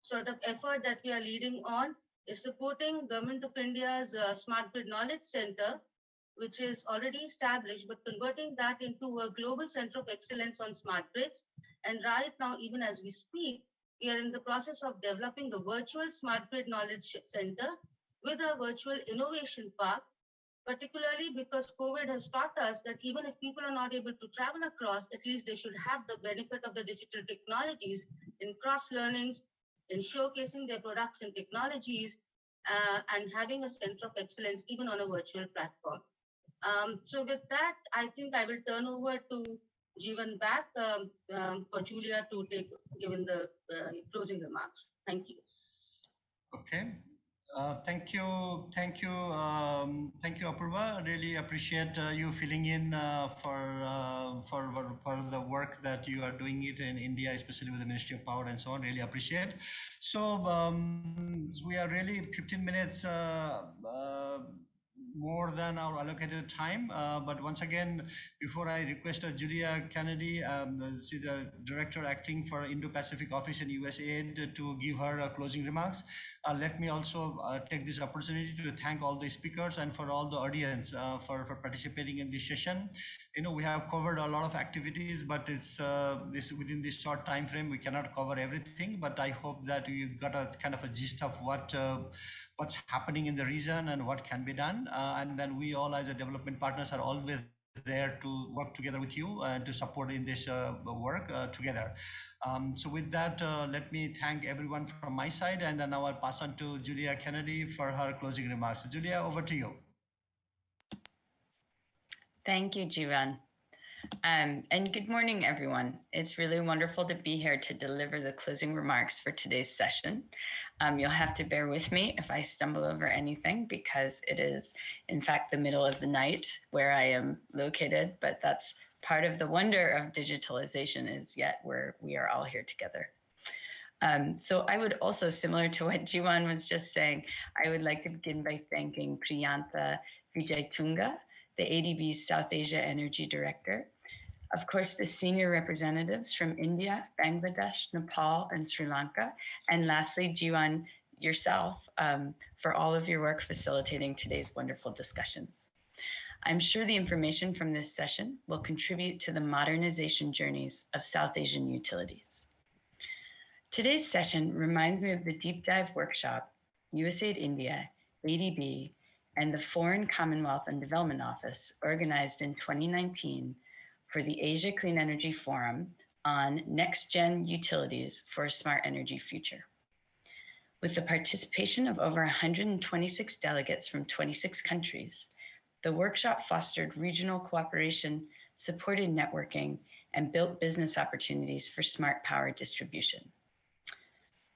sort of effort that we are leading on is supporting Government of India's Smart Grid Knowledge Center, which is already established, but converting that into a global center of excellence on smart grids. And right now, even as we speak, we are in the process of developing a virtual smart grid knowledge center with a virtual innovation park, particularly because COVID has taught us that even if people are not able to travel across, at least they should have the benefit of the digital technologies in cross-learnings, in showcasing their products and technologies, and having a center of excellence even on a virtual platform. So with that, I think I will turn over to Jeevan back for Julia to take given the closing remarks. Thank you. Okay. Thank you, thank you, Apurva. Really appreciate you filling in for the work that you are doing it in India, especially with the Ministry of Power and so on. Really appreciate. So we are really 15 minutes more than our allocated time. But once again, before I request Julia Kennedy, she's the Director Acting for Indo-Pacific Office in USAID, to give her closing remarks. Let me also take this opportunity to thank all the speakers and for all the audience for participating in this session. You know, we have covered a lot of activities, but it's within this short time frame, we cannot cover everything. But I hope that you got a kind of a gist of what's happening in the region and what can be done. And then we all as a development partners are always there to work together with you and to support in this work together. So with that, let me thank everyone from my side, and then now I'll pass on to Julia Kennedy for her closing remarks. So Julia, over to you. Thank you, Jivan. And good morning, everyone. It's really wonderful to be here to deliver the closing remarks for today's session. You'll have to bear with me if I stumble over anything, because it is, in fact, the middle of the night where I am located, but that's part of the wonder of digitalization, is yet where we are all here together. So I would also, similar to what Jivan was just saying, I would like to begin by thanking Priyantha Vijaytunga, the ADB's South Asia Energy Director. Of course, the senior representatives from India, Bangladesh, Nepal, and Sri Lanka. And lastly, Jivan, yourself, for all of your work facilitating today's wonderful discussions. I'm sure the information from this session will contribute to the modernization journeys of South Asian utilities. Today's session reminds me of the deep dive workshop USAID India, ADB, and the Foreign Commonwealth and Development Office organized in 2019 for the Asia Clean Energy Forum on Next-Gen Utilities for a Smart Energy Future. With the participation of over 126 delegates from 26 countries, the workshop fostered regional cooperation, supported networking, and built business opportunities for smart power distribution.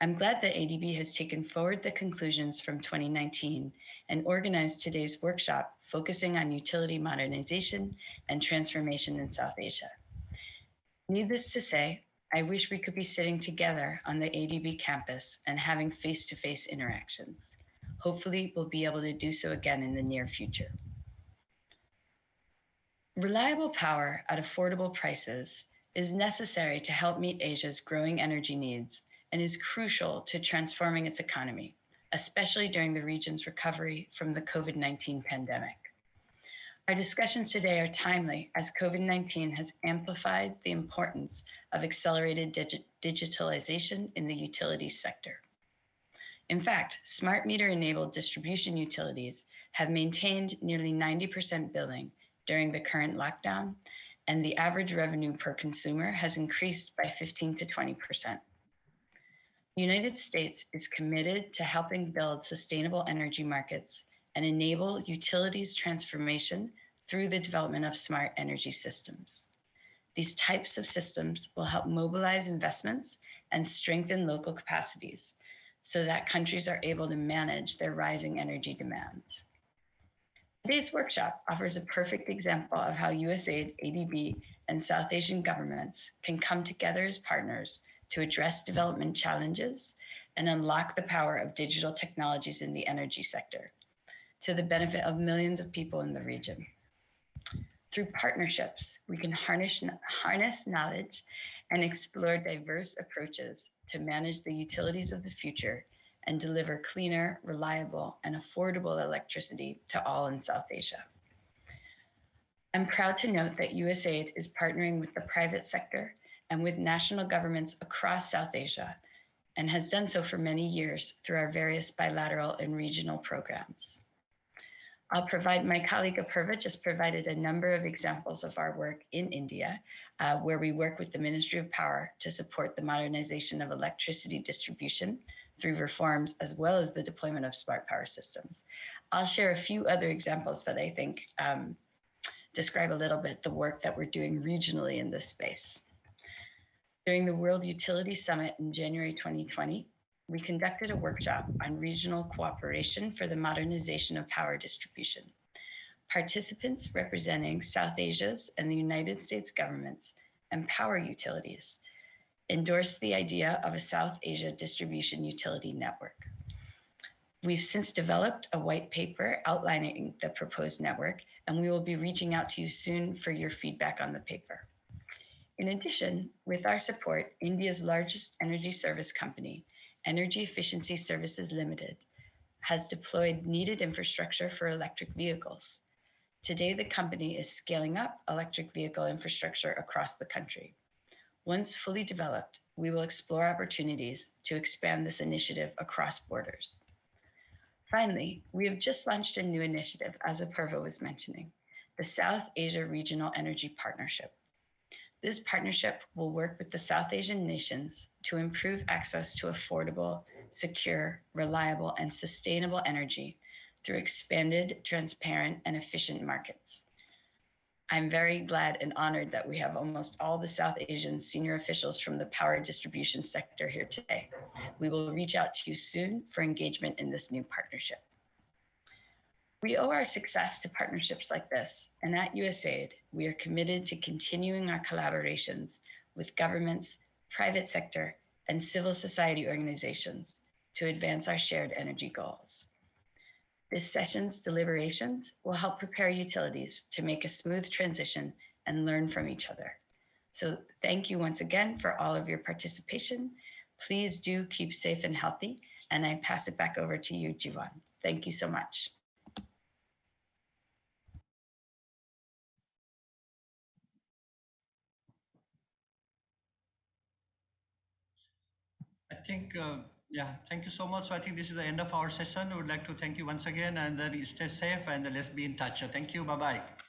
I'm glad that ADB has taken forward the conclusions from 2019 and organized today's workshop focusing on utility modernization and transformation in South Asia. Needless to say, I wish we could be sitting together on the ADB campus and having face-to-face interactions. Hopefully, we'll be able to do so again in the near future. Reliable power at affordable prices is necessary to help meet Asia's growing energy needs and is crucial to transforming its economy, especially during the region's recovery from the COVID-19 pandemic. Our discussions today are timely as COVID-19 has amplified the importance of accelerated digitalization in the utilities sector. In fact, smart meter-enabled distribution utilities have maintained nearly 90% billing during the current lockdown, and the average revenue per consumer has increased by 15 to 20%. The United States is committed to helping build sustainable energy markets and enable utilities transformation through the development of smart energy systems. These types of systems will help mobilize investments and strengthen local capacities so that countries are able to manage their rising energy demands. Today's workshop offers a perfect example of how USAID, ADB, and South Asian governments can come together as partners to address development challenges and unlock the power of digital technologies in the energy sector to the benefit of millions of people in the region. Through partnerships, we can harness knowledge and explore diverse approaches to manage the utilities of the future and deliver cleaner, reliable, and affordable electricity to all in South Asia. I'm proud to note that USAID is partnering with the private sector and with national governments across South Asia, and has done so for many years through our various bilateral and regional programs. My colleague Apurva just provided a number of examples of our work in India, where we work with the Ministry of Power to support the modernization of electricity distribution through reforms, as well as the deployment of smart power systems. I'll share a few other examples that I think describe a little bit the work that we're doing regionally in this space. During the World Utility Summit in January 2020, we conducted a workshop on regional cooperation for the modernization of power distribution. Participants representing South Asia's and the United States governments and power utilities endorsed the idea of a South Asia distribution utility network. We've since developed a white paper outlining the proposed network, and we will be reaching out to you soon for your feedback on the paper. In addition, with our support, India's largest energy service company, Energy Efficiency Services Limited, has deployed needed infrastructure for electric vehicles. Today, the company is scaling up electric vehicle infrastructure across the country. Once fully developed, we will explore opportunities to expand this initiative across borders. Finally, we have just launched a new initiative, as Apurva was mentioning, the South Asia Regional Energy Partnership. This partnership will work with the South Asian nations to improve access to affordable, secure, reliable, and sustainable energy through expanded, transparent, and efficient markets. I'm very glad and honored that we have almost all the South Asian senior officials from the power distribution sector here today. We will reach out to you soon for engagement in this new partnership. We owe our success to partnerships like this, and at USAID, we are committed to continuing our collaborations with governments, private sector, and civil society organizations to advance our shared energy goals. This session's deliberations will help prepare utilities to make a smooth transition and learn from each other. So thank you once again for all of your participation. Please do keep safe and healthy, and I pass it back over to you, Jivan. Thank you so much. I think, yeah, thank you so much. So I think this is the end of our session. We would like to thank you once again, and then stay safe, and let's be in touch. Thank you. Bye-bye.